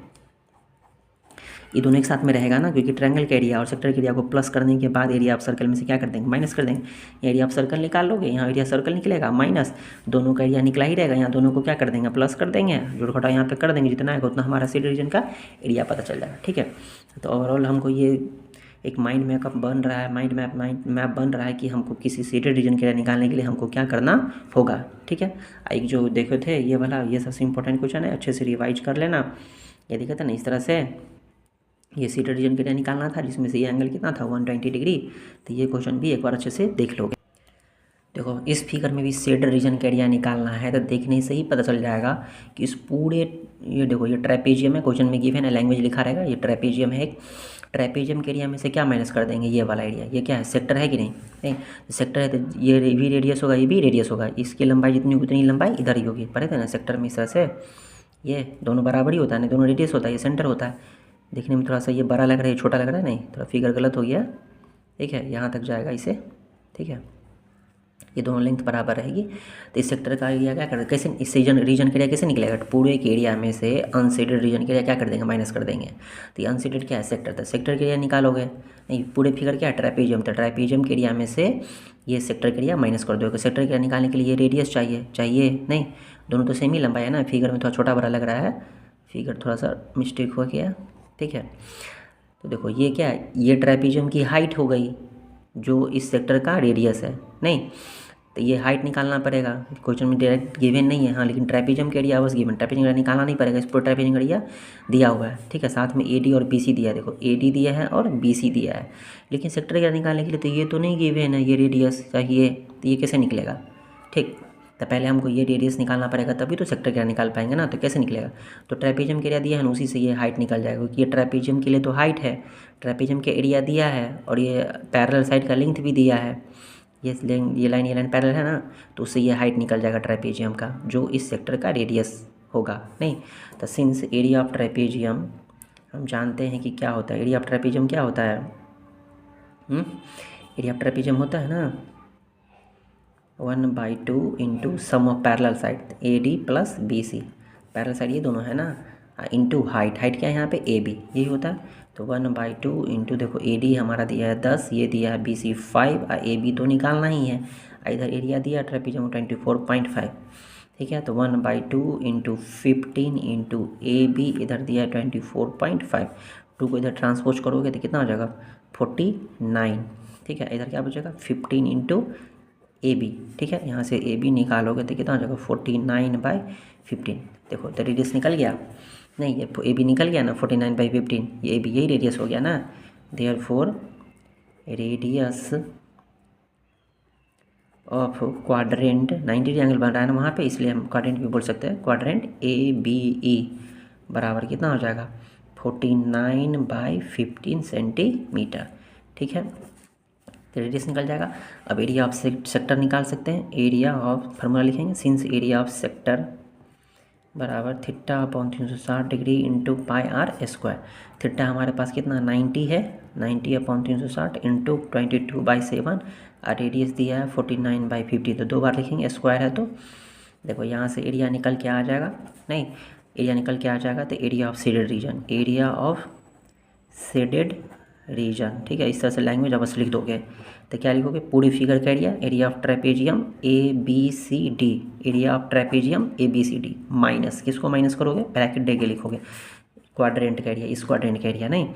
ये दोनों एक साथ में रहेगा ना, क्योंकि ट्रायंगल का एरिया और सेक्टर के एरिया को प्लस करने के बाद एरिया ऑफ सर्कल में से क्या कर देंगे, माइनस कर देंगे। एरिया ऑफ सर्कल निकाल लोगे, यहाँ एरिया सर्कल निकलेगा माइनस, दोनों का एरिया निकला ही रहेगा, यहाँ दोनों को क्या कर देंगे, प्लस कर देंगे, जोड़ घटाव यहाँ पे कर देंगे, जितना आएगा उतना हमारा शेडेड रीजन का एरिया पता चल जाएगा। ठीक है, तो ओवरऑल हमको ये एक माइंड मैप बन रहा है, माइंड मैप बन रहा है कि हमको किसी शेडेड रीजन के एरिया निकालने के लिए हमको क्या करना होगा। ठीक है, एक जो देखे थे ये वाला, ये सबसे इंपॉर्टेंट क्वेश्चन है, अच्छे से रिवाइज कर लेना। ये देखा था ना, इस तरह से ये शेडेड रीजन के एरिया निकालना था, जिसमें से ये एंगल कितना था 120 डिग्री। तो ये क्वेश्चन भी एक बार अच्छे से देख लोगे। देखो इस फिगर में भी शेडेड रीजन का एरिया निकालना है, तो देखने से ही पता चल जाएगा कि इस पूरे, ये देखो ये ट्रेपेजियम है, क्वेश्चन में गिवन है, लैंग्वेज लिखा रहेगा, ये ट्रेपेजियम है। एक ट्रेपेजियम के एरिया में से क्या माइनस कर देंगे, ये वाला एरिया, ये क्या है, सेक्टर है कि नहीं, सेक्टर है तो ये भी रेडियस होगा, ये भी रेडियस होगा, इसकी लंबाई जितनी उतनी लंबाई इधर ही होगी, पढ़े थे ना सेक्टर में इस तरह से, ये दोनों बराबर ही होता है, नहीं दोनों रेडियस होता है, ये सेंटर होता है। देखने में थोड़ा सा ये बड़ा लग रहा है, छोटा लग रहा है, नहीं थोड़ा फिगर गलत हो गया। ठीक है, यहाँ तक जाएगा इसे। ठीक है, ये दोनों लेंथ बराबर रहेगी। तो इस सेक्टर का एरिया क्या कर, कैसे इस रीजन के एरिया कैसे निकलेगा, पूरे के एरिया में से अनशेडेड रीजन के एरिया क्या कर देंगे, माइनस कर देंगे। तो ये अनशेडेड क्या है, सेक्टर था, सेक्टर के एरिया निकालोगे, नहीं पूरे फिगर क्या है, ट्रेपेजियम, तो ट्रेपेजियम के एरिया में से ये सेक्टर के एरिया माइनस कर दोगे। सेक्टर के एरिया निकालने के लिए ये रेडियस चाहिए नहीं, दोनों तो सेम ही लंबाई है ना, फिगर में थोड़ा छोटा बड़ा लग रहा है, फिगर थोड़ा सा मिस्टेक हो गया। ठीक है, तो देखो ये क्या है, ये ट्रेपेजियम की हाइट हो गई, जो इस सेक्टर का रेडियस है, नहीं तो ये हाइट निकालना पड़ेगा, क्वेश्चन में डायरेक्ट गिवन नहीं है, हाँ लेकिन ट्रेपेजियम के एरिया बस गिवन, ट्रेपेजियम एरिया निकालना नहीं पड़ेगा, इस पर ट्रेपेजियम एरिया दिया हुआ है। ठीक है, साथ में AD और BC दिया है, देखो AD दिया है और BC दिया है, लेकिन सेक्टर एरिया निकालने के लिए तो ये तो नहीं गिवन है, ये रेडियस चाहिए, तो ये कैसे निकलेगा। ठीक, तो पहले हमको ये रेडियस निकालना पड़ेगा, तभी तो सेक्टर एरिया निकाल पाएंगे ना, तो कैसे निकलेगा, तो ट्रेपेजियम के एरिया दिया है ना, उसी से ये हाइट निकल जाएगा, क्योंकि ये ट्रेपेजियम के लिए तो हाइट है, ट्रेपेजियम के एरिया दिया है, और ये पैरेलल साइड का लेंथ भी दिया है, ये लाइन पैरेलल है ना, तो उससे ये हाइट निकल जाएगा ट्रेपेजियम का, जो इस सेक्टर का रेडियस होगा। नहीं तो सिंस एरिया ऑफ ट्रेपेजियम हम जानते हैं कि क्या होता है, एरिया ऑफ ट्रेपेजियम क्या होता है, एरिया ऑफ ट्रेपेजियम होता है ना 1/2 into sum of parallel side AD plus BC, parallel side ये दोनों है ना, इंटू हाइट, हाइट क्या है यहाँ पे AB, यही होता है। तो 1/2 इंटू देखो AD हमारा दिया है 10, ये दिया है BC 5, AB तो निकालना ही है, इधर एरिया दिया ट्रेपेजियम 24.5। ठीक है, तो 1/2 इंटू 15 इंटू AB इधर दिया है 24.5, 2 को इधर ट्रांसपोज करोगे तो कितना हो जाएगा 49। ठीक है, इधर क्या बचेगा 15 इंटू AB। ठीक है, यहाँ से AB निकालोगे तो कितना हो जाएगा 49/15। देखो तो रेडियस निकल गया, नहीं ये AB निकल गया ना 49/15, ये AB यही रेडियस हो गया ना, therefore radius of quadrant 90 degree angle बन रहा है ना वहाँ पे, इसलिए हम क्वाड्रेंट भी बोल सकते हैं, क्वाड्रेंट ABE बराबर कितना हो जाएगा 49/15 सेंटीमीटर। ठीक है, तो रेडियस निकल जाएगा। अब एरिया ऑफ सेक्टर निकाल सकते हैं, एरिया ऑफ फार्मूला लिखेंगे, सिंस एरिया ऑफ सेक्टर बराबर θ/360 डिग्री इंटू πr²। थीटा हमारे पास कितना 90 है, 90/360 इंटू 22/7, और रेडियस दिया है 49/50, तो 2 बार लिखेंगे, स्क्वायर है तो देखो यहाँ से एरिया निकल के आ जाएगा, नहीं एरिया निकल के आ जाएगा, तो area of shaded region, area of shaded region. ठीक है, इस तरह से लैंग्वेज बस लिख दोगे, तो क्या लिखोगे पूरी फिगर का area, area of trapezium ABCD, area of trapezium ABCD minus, किसको माइनस करोगे, ब्रैकेट दे के लिखोगे क्वाड्रेंट का एरिया, इस क्वाड्रेंट का एरिया, नहीं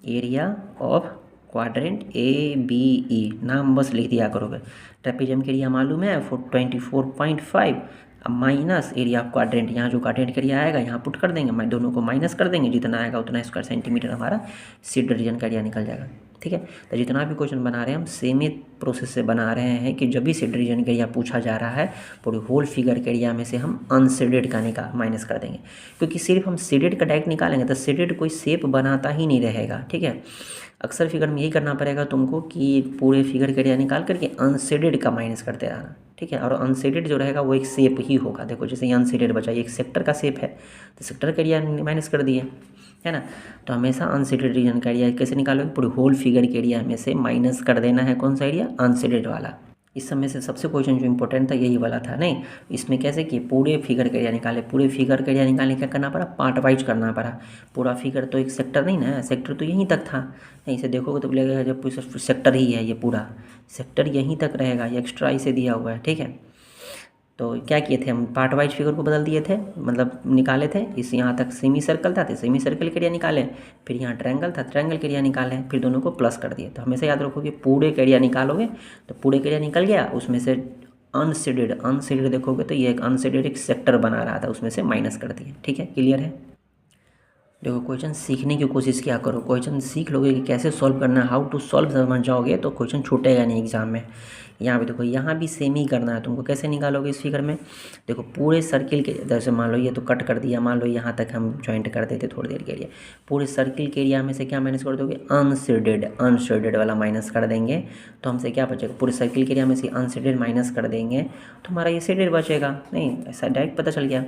एरिया ऑफ क्वाड्रेंट ABE, नाम बस लिख दिया करोगे, ट्रेपेजियम के एरिया मालूम है 24.5, अब माइनस एरिया ऑफ क्वाड्रेंट, यहाँ जो क्वाड्रेंट का एरिया आएगा यहाँ पुट कर देंगे, दोनों को माइनस कर देंगे, जितना आएगा उतना स्क्वायर सेंटीमीटर हमारा शेडेड रीजन का एरिया निकल जाएगा। ठीक है। तो जितना भी क्वेश्चन बना रहे हैं हम सेम ही प्रोसेस से बना रहे हैं कि जब भी शेडेड रीजन का एरिया पूछा जा रहा है पूरे होल फिगर के एरिया में से हम अनशेडेड का माइनस कर देंगे, क्योंकि सिर्फ हम शेडेड का डायरेक्ट निकालेंगे तो शेडेड कोई शेप बनाता ही नहीं रहेगा। ठीक है, अक्सर फिगर में यही करना पड़ेगा तुमको कि पूरे फिगर का एरिया निकाल करके अनशेडेड का माइनस करते रहना। ठीक है, और अनशेडेड जो रहेगा वो एक शेप ही होगा। देखो जैसे ये अनशेडेड बचा, ये एक सेक्टर का शेप है तो सेक्टर का एरिया माइनस कर दिए, है ना। तो हमेशा अनशेडेड रीजन का एरिया कैसे निकालोगे, पूरे होल फिगर के एरिया में से माइनस कर देना है कौन सा एरिया, अनशेडेड वाला। इस समय से सबसे क्वेश्चन जो इंपॉर्टेंट था यही वाला था। नहीं, इसमें कैसे कि पूरे फिगर का एरिया निकाले, पूरे फिगर का एरिया निकालने क्या करना पड़ा, पार्ट वाइज करना पड़ा। पूरा फिगर तो एक सेक्टर नहीं ना, सेक्टर तो यहीं तक था। नहीं, इसे देखोगे तो बोलेगा जब सेक्टर ही है, ये पूरा सेक्टर यहीं तक रहेगा, ये एक्स्ट्रा इसे दिया हुआ है। ठीक है, तो क्या किए थे हम, पार्ट वाइज फिगर को बदल दिए थे, मतलब निकाले थे। इस यहाँ तक सेमी सर्कल था तो सेमी सर्कल के एरिया निकाले, फिर यहाँ ट्रायंगल था ट्रायंगल के एरिया निकाले, फिर दोनों को प्लस कर दिए। तो हमेशा याद रखो कि पूरे के एरिया निकालोगे तो पूरे के एरिया निकल गया, उसमें से अनशेडेड देखोगे तो ये एक अनशेडेड एक सेक्टर बना रहा था, उसमें से माइनस कर दिए। ठीक है, क्लियर है। देखो क्वेश्चन सीखने की कोशिश क्या करो, क्वेश्चन सीख लोगे कि कैसे सॉल्व करना है, हाउ टू सॉल्व समझ जाओगे तो क्वेश्चन छूटेगा नहीं एग्जाम में। यहाँ पे देखो, यहाँ भी सेम ही करना है तुमको। कैसे निकालोगे इस फिगर में, देखो पूरे सर्किल के, जैसे मान लो ये तो कट कर दिया, मान लो यहाँ तक हम ज्वाइंट कर देते थोड़ी देर के लिए, पूरे सर्किल के एरिया में से क्या माइनस कर दोगे, अनशेडेड वाला माइनस कर देंगे। तो हमसे क्या बचेगा, पूरे सर्किल के एरिया में से अनशेडेड माइनस कर देंगे तो हमारा ये शेडेड बचेगा। नहीं, ऐसा डायरेक्ट पता चल गया।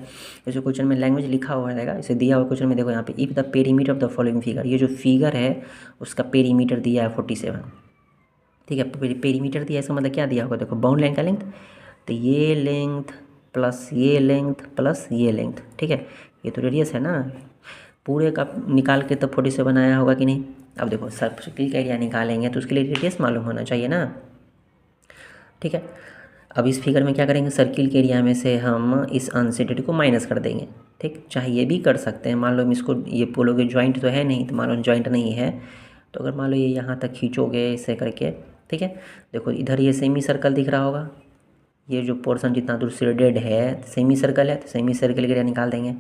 जैसे क्वेश्चन में लैंग्वेज लिखा हुआ रहेगा, इसे दिया हुआ क्वेश्चन में देखो यहाँ पे, if the perimeter of the following figure, ये जो फिगर है उसका पेरीमीटर दिया है 47। ठीक है, पेरीमीटर दिया, इसका मतलब क्या दिया होगा, देखो बाउंड लाइन का लेंथ, तो ये लेंथ प्लस ये लेंथ प्लस ये लेंथ। ठीक है, ये तो रेडियस है ना, पूरे का निकाल के तो 47 आया होगा कि नहीं। अब देखो सर्किल का एरिया निकालेंगे तो उसके लिए रेडियस मालूम होना चाहिए ना। ठीक है, अब इस फिगर में क्या करेंगे, सर्किल के एरिया में से हम इस अनशेडेड को माइनस कर देंगे। ठीक, चाहे ये भी कर सकते हैं, मान लो हम इसको, ये बोलोगे ज्वाइंट तो है नहीं, तो मान लो ज्वाइंट नहीं है तो अगर मान लो ये यहाँ तक खींचोगे ऐसे करके, ठीक है, देखो इधर ये सेमी सर्कल दिख रहा होगा, ये जो पोर्शन जितना दूर शेडेड है सेमी सर्कल है, तो सेमी सर्कल के एरिया निकाल देंगे।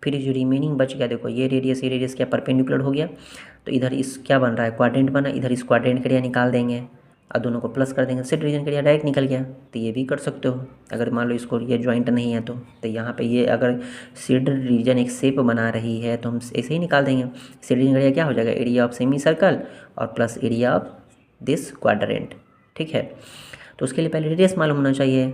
फिर जो रिमेनिंग बच गया, देखो ये रेडियस क्या परपेंडिकुलर हो गया, तो इधर इस क्या बन रहा है, क्वाड्रेंट बना, इधर इस क्वाड्रेंट के एरिया निकाल देंगे और दोनों को प्लस कर देंगे, सेड रीजन के एरिया डायरेक्ट निकल गया। तो ये भी कर सकते हो, अगर मान लो इसको ये ज्वाइंट नहीं है तो यहाँ पे ये अगर सेड रीजन एक शेप बना रही है तो हम ऐसे ही निकाल देंगे। सेड रीजन का एरिया क्या हो जाएगा, एरिया ऑफ सेमी सर्कल और plus area of this quadrant. ठीक है, तो उसके लिए पहले रेडियस मालूम होना चाहिए।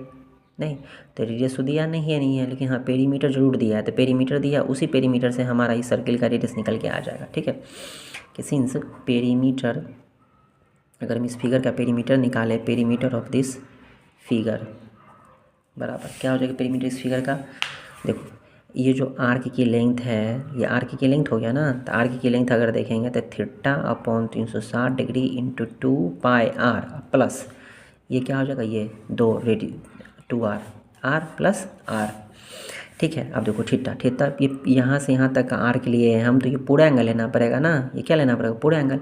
नहीं, तो रेडियस तो दिया नहीं है, लेकिन हाँ पेरीमीटर जरूर दिया है, तो पेरीमीटर दिया, उसी पेरीमीटर से हमारा इस सर्किल का रेडियस निकल के आ जाएगा। ठीक है, कि सिंस पेरीमीटर, अगर हम इस फिगर का पेरीमीटर निकाले, पेरीमीटर ऑफ दिस फिगर बराबर क्या हो जाएगा, पेरीमीटर इस फिगर का, देखो ये जो आर्क की लेंथ है, ये आर्क की लेंथ हो गया ना, तो आर्क की लेंथ अगर देखेंगे तो theta upon 360 degree into 2 pi r plus ये क्या हो जाएगा, ये 2r आर प्लस आर। ठीक है, अब देखो थीटा ये यहाँ से यहाँ तक का आर के लिए हम, तो ये पूरा एंगल लेना पड़ेगा ना, ये क्या लेना पड़ेगा, पूरा एंगल,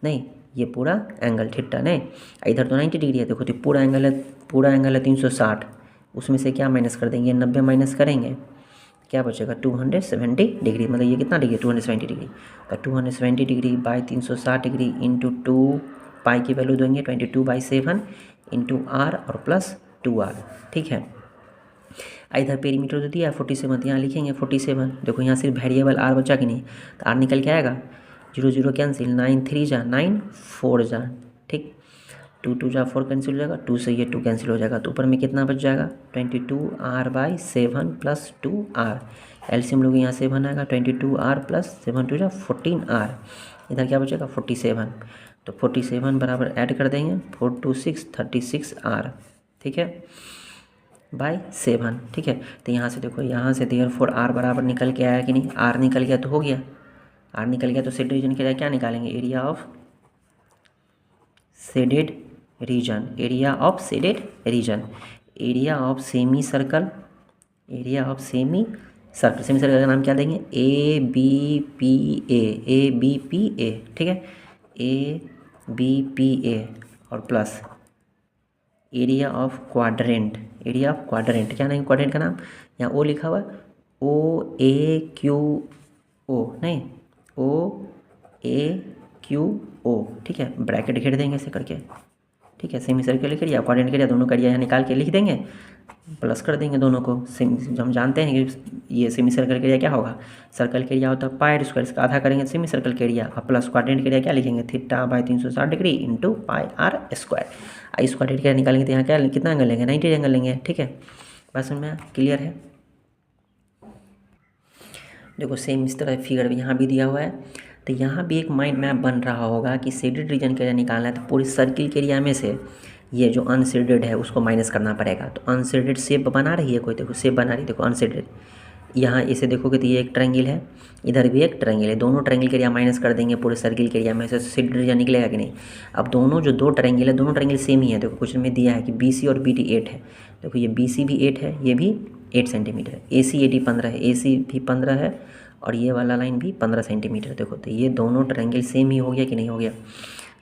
नहीं ये पूरा एंगल थीटा, नहीं इधर तो 90 डिग्री है, देखो तो पूरा एंगल है 360, उसमें से क्या माइनस कर देंगे, 90 माइनस करेंगे, क्या बचेगा 270 डिग्री, मतलब ये कितना डिग्री 270 डिग्री, तो 270 डिग्री बाई 360 डिग्री इंटू 2 पाई की वैल्यू देंगे 22/7 इंटू आर और प्लस 2r। ठीक है, इधर पेरीमीटर तो दिया है 47, यहाँ लिखेंगे 47, देखो यहाँ सिर्फ वेरिएबल r बचा कि नहीं, तो r निकल के आएगा, 0 कैंसिल, 9 3 जा 9 4 जा, ठीक 2 2 जा 4 कैंसिल हो जाएगा, 2 से ये 2 कैंसिल हो जाएगा, तो ऊपर में कितना बच जाएगा 22r/7 प्लस 2r, एलसीएम लोग यहाँ 7 आएगा, 22r प्लस 7 2 जा 14r, इधर क्या बचेगा 47, तो 47 बराबर ऐड कर देंगे 4 2 6 36r। ठीक है, बाई 7। ठीक है, तो यहाँ से देखो, यहाँ से देयरफॉर आर बराबर निकल के आया कि नहीं, आर निकल गया तो हो गया, आर निकल गया तो शेडेड रीजन के लिए क्या निकालेंगे, area of shaded region, area of shaded region, area of semi circle, area of semi circle, semi circle का नाम क्या देंगे, ABPA। ठीक है, ABPA और plus area of quadrant, area of quadrant क्या नहीं, क्वाड्रेंट का नाम यहाँ ओ लिखा हुआ है, OAQO नहीं OAQO ओ, ठीक है, ब्रैकेट घेर देंगे ऐसे करके, ठीक है। Semi circle area, quadrant area, दोनों का एरिया यहाँ निकाल के लिख देंगे, प्लस कर देंगे दोनों को। हम जानते हैं कि ये सेमी सर्कल के एरिया क्या होगा, सर्कल के एरिया होता है पाई स्क्वायर, इसका आधा करेंगे सेमी सर्कल के एरिया, और प्लस क्वाड्रेंट के एरिया क्या लिखेंगे, theta by 360 degree into pi r square. इस क्वाड्रेंट के एरिया निकालेंगे तो यहाँ क्या कितना एंगल लेंगे, 90 एंगल लेंगे, ठीक है। बस में क्लियर है। देखो सेम इस तरह फिगर भी यहाँ भी दिया हुआ है, तो यहाँ भी एक माइंड मैप बन रहा होगा कि शेडेड रीजन के एरिया निकालना है, तो पूरी सर्किल के एरिया में से ये जो अनशेडेड है उसको माइनस करना पड़ेगा। तो अनशेडेड शेप बना रही है कोई, देखो शेप बना रही है, देखो अनशेडेड, यहाँ इसे देखोगे तो ये एक ट्रायंगल है, इधर भी एक ट्रायंगल है, दोनों ट्रायंगल के एरिया माइनस कर देंगे पूरे सर्किल के एरिया में से, शेडेड रीजन निकलेगा कि नहीं। अब दोनों जो दो ट्रायंगल है, दोनों ट्रायंगल सेम ही है, देखो क्वेश्चन में दिया है कि BC और BD 8 है, देखो ये BC भी 8 है, ये भी 8 सेंटीमीटर है, AC AD 15 है, AC भी 15 है, और ये वाला लाइन भी 15 सेंटीमीटर। देखो तो ये दोनों ट्रायंगल सेम ही हो गया कि नहीं हो गया।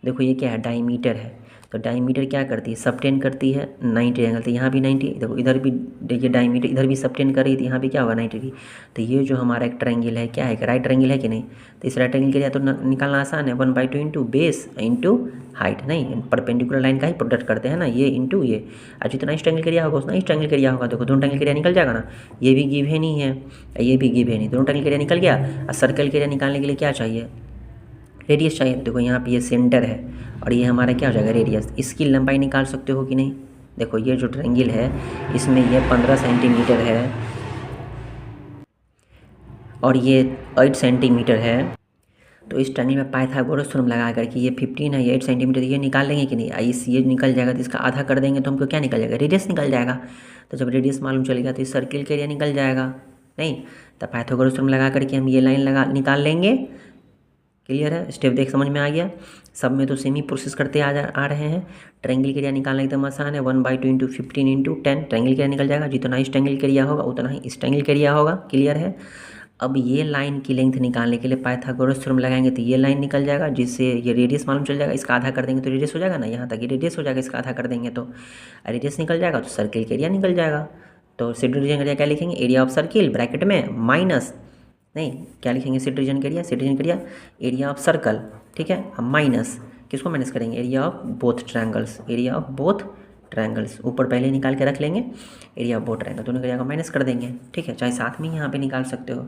देखो ये क्या है, डायमीटर है, तो डायमीटर क्या करती है, सबटेन करती है 90 एंगल, तो यहाँ भी 90, देखो इधर भी देखिए डायमीटर इधर भी सबटेन कर रही थी, यहाँ भी क्या होगा 90 डिग्री। तो ये जो हमारा एक ट्रायंगल है क्या है, राइट ट्रायंगल है कि नहीं। तो इस राइट ट्रायंगल के लिए तो निकालना आसान है, 1/2 इंटू बेस इंटू हाइट, नहीं परपेंडिकुलर लाइन का ही प्रोडक्ट करते हैं ना, ये इंटू ये। अब जितना इस ट्रायंगल के एरिया होगा उतना इस ट्रायंगल के एरिया होगा, देखो दोनों ट्रायंगल के एरिया निकल जाएगा ना, ये भी गिव है नहीं है, ये भी गिव है नहीं, दोनों ट्रायंगल के एरिया निकल गया। और सर्कल के एरिया निकालने के लिए क्या चाहिए, रेडियस चाहिए। देखो यहाँ पे ये सेंटर है और ये हमारा क्या हो जाएगा रेडियस, इसकी लंबाई निकाल सकते हो कि नहीं। देखो ये जो ट्रायंगल है इसमें ये 15 सेंटीमीटर है और ये 8 सेंटीमीटर है, तो इस ट्रायंगल में पाइथागोरस थ्योरम लगा करके ये 15 है, ये 8 सेंटीमीटर, ये निकाल लेंगे कि नहीं। इस ये निकल जाएगा तो इसका आधा कर देंगे तो हमको क्या निकल जाएगा, रेडियस निकल जाएगा। तो जब रेडियस मालूम चलेगा तो इस सर्किल के एरिया निकल जाएगा, नहीं तो पाइथागोरस थ्योरम लगा करके हम ये लाइन निकाल लेंगे। क्लियर है, स्टेप देख समझ में आ गया। सब में तो सेम ही प्रोसेस करते आ रहे हैं। ट्रायंगल के एरिया निकालना एकदम आसान है, 1/2 इंटू 15 इंटू 10 ट्रायंगल के एरिया निकल जाएगा, जितना इस ट्रायंगल के एरिया होगा उतना ही इस ट्रायंगल के एरिया होगा। क्लियर है। अब ये लाइन की लेंथ निकालने के लिए पाइथागोरस थ्योरम लगाएंगे तो ये लाइन निकल जाएगा, जिससे ये रेडियस मालूम चल जाएगा, इसका आधा कर देंगे तो रेडियस हो जाएगा ना, यहाँ तक ये रेडियस हो जाएगा, इसका आधा कर देंगे तो रेडियस निकल जाएगा, तो सर्किल के एरिया निकल जाएगा। तो शेडेड रीजन एरिया क्या लिखेंगे, एरिया ऑफ सर्किल ब्रैकेट में माइनस, नहीं क्या लिखेंगे, शेडेड रीजन के एरिया, शेडेड रीजन के एरिया एरिया ऑफ सर्कल, ठीक है। अब माइनस किसको माइनस करेंगे, area of both triangles, area of both triangles ऊपर पहले निकाल के रख लेंगे, एरिया ऑफ बोथ ट्रायंगल दोनों एरिया को माइनस कर देंगे, ठीक है। चाहे साथ में यहाँ पे निकाल सकते हो,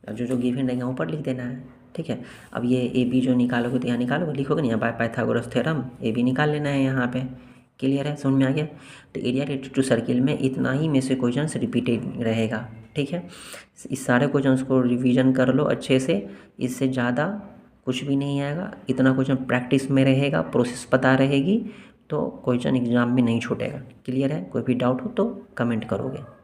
अब जो गिवन रहेगा ऊपर लिख देना है, ठीक है। अब ये AB जो निकालोगे तो यहाँ निकालोगे, लिखोगे नहीं, बाय पाइथागोरस थ्योरम AB निकाल लेना है यहाँ पे। क्लियर है, समझ में आ गया। तो एरिया रिलेटेड टू सर्किल में इतना ही में से क्वेश्चंस रिपीटेड रहेगा, ठीक है। इस सारे क्वेश्चंस को रिवीजन कर लो अच्छे से, इससे ज़्यादा कुछ भी नहीं आएगा। इतना क्वेश्चन प्रैक्टिस में रहेगा, प्रोसेस पता रहेगी तो क्वेश्चन एग्जाम में नहीं छूटेगा। क्लियर है, कोई भी डाउट हो तो कमेंट करोगे।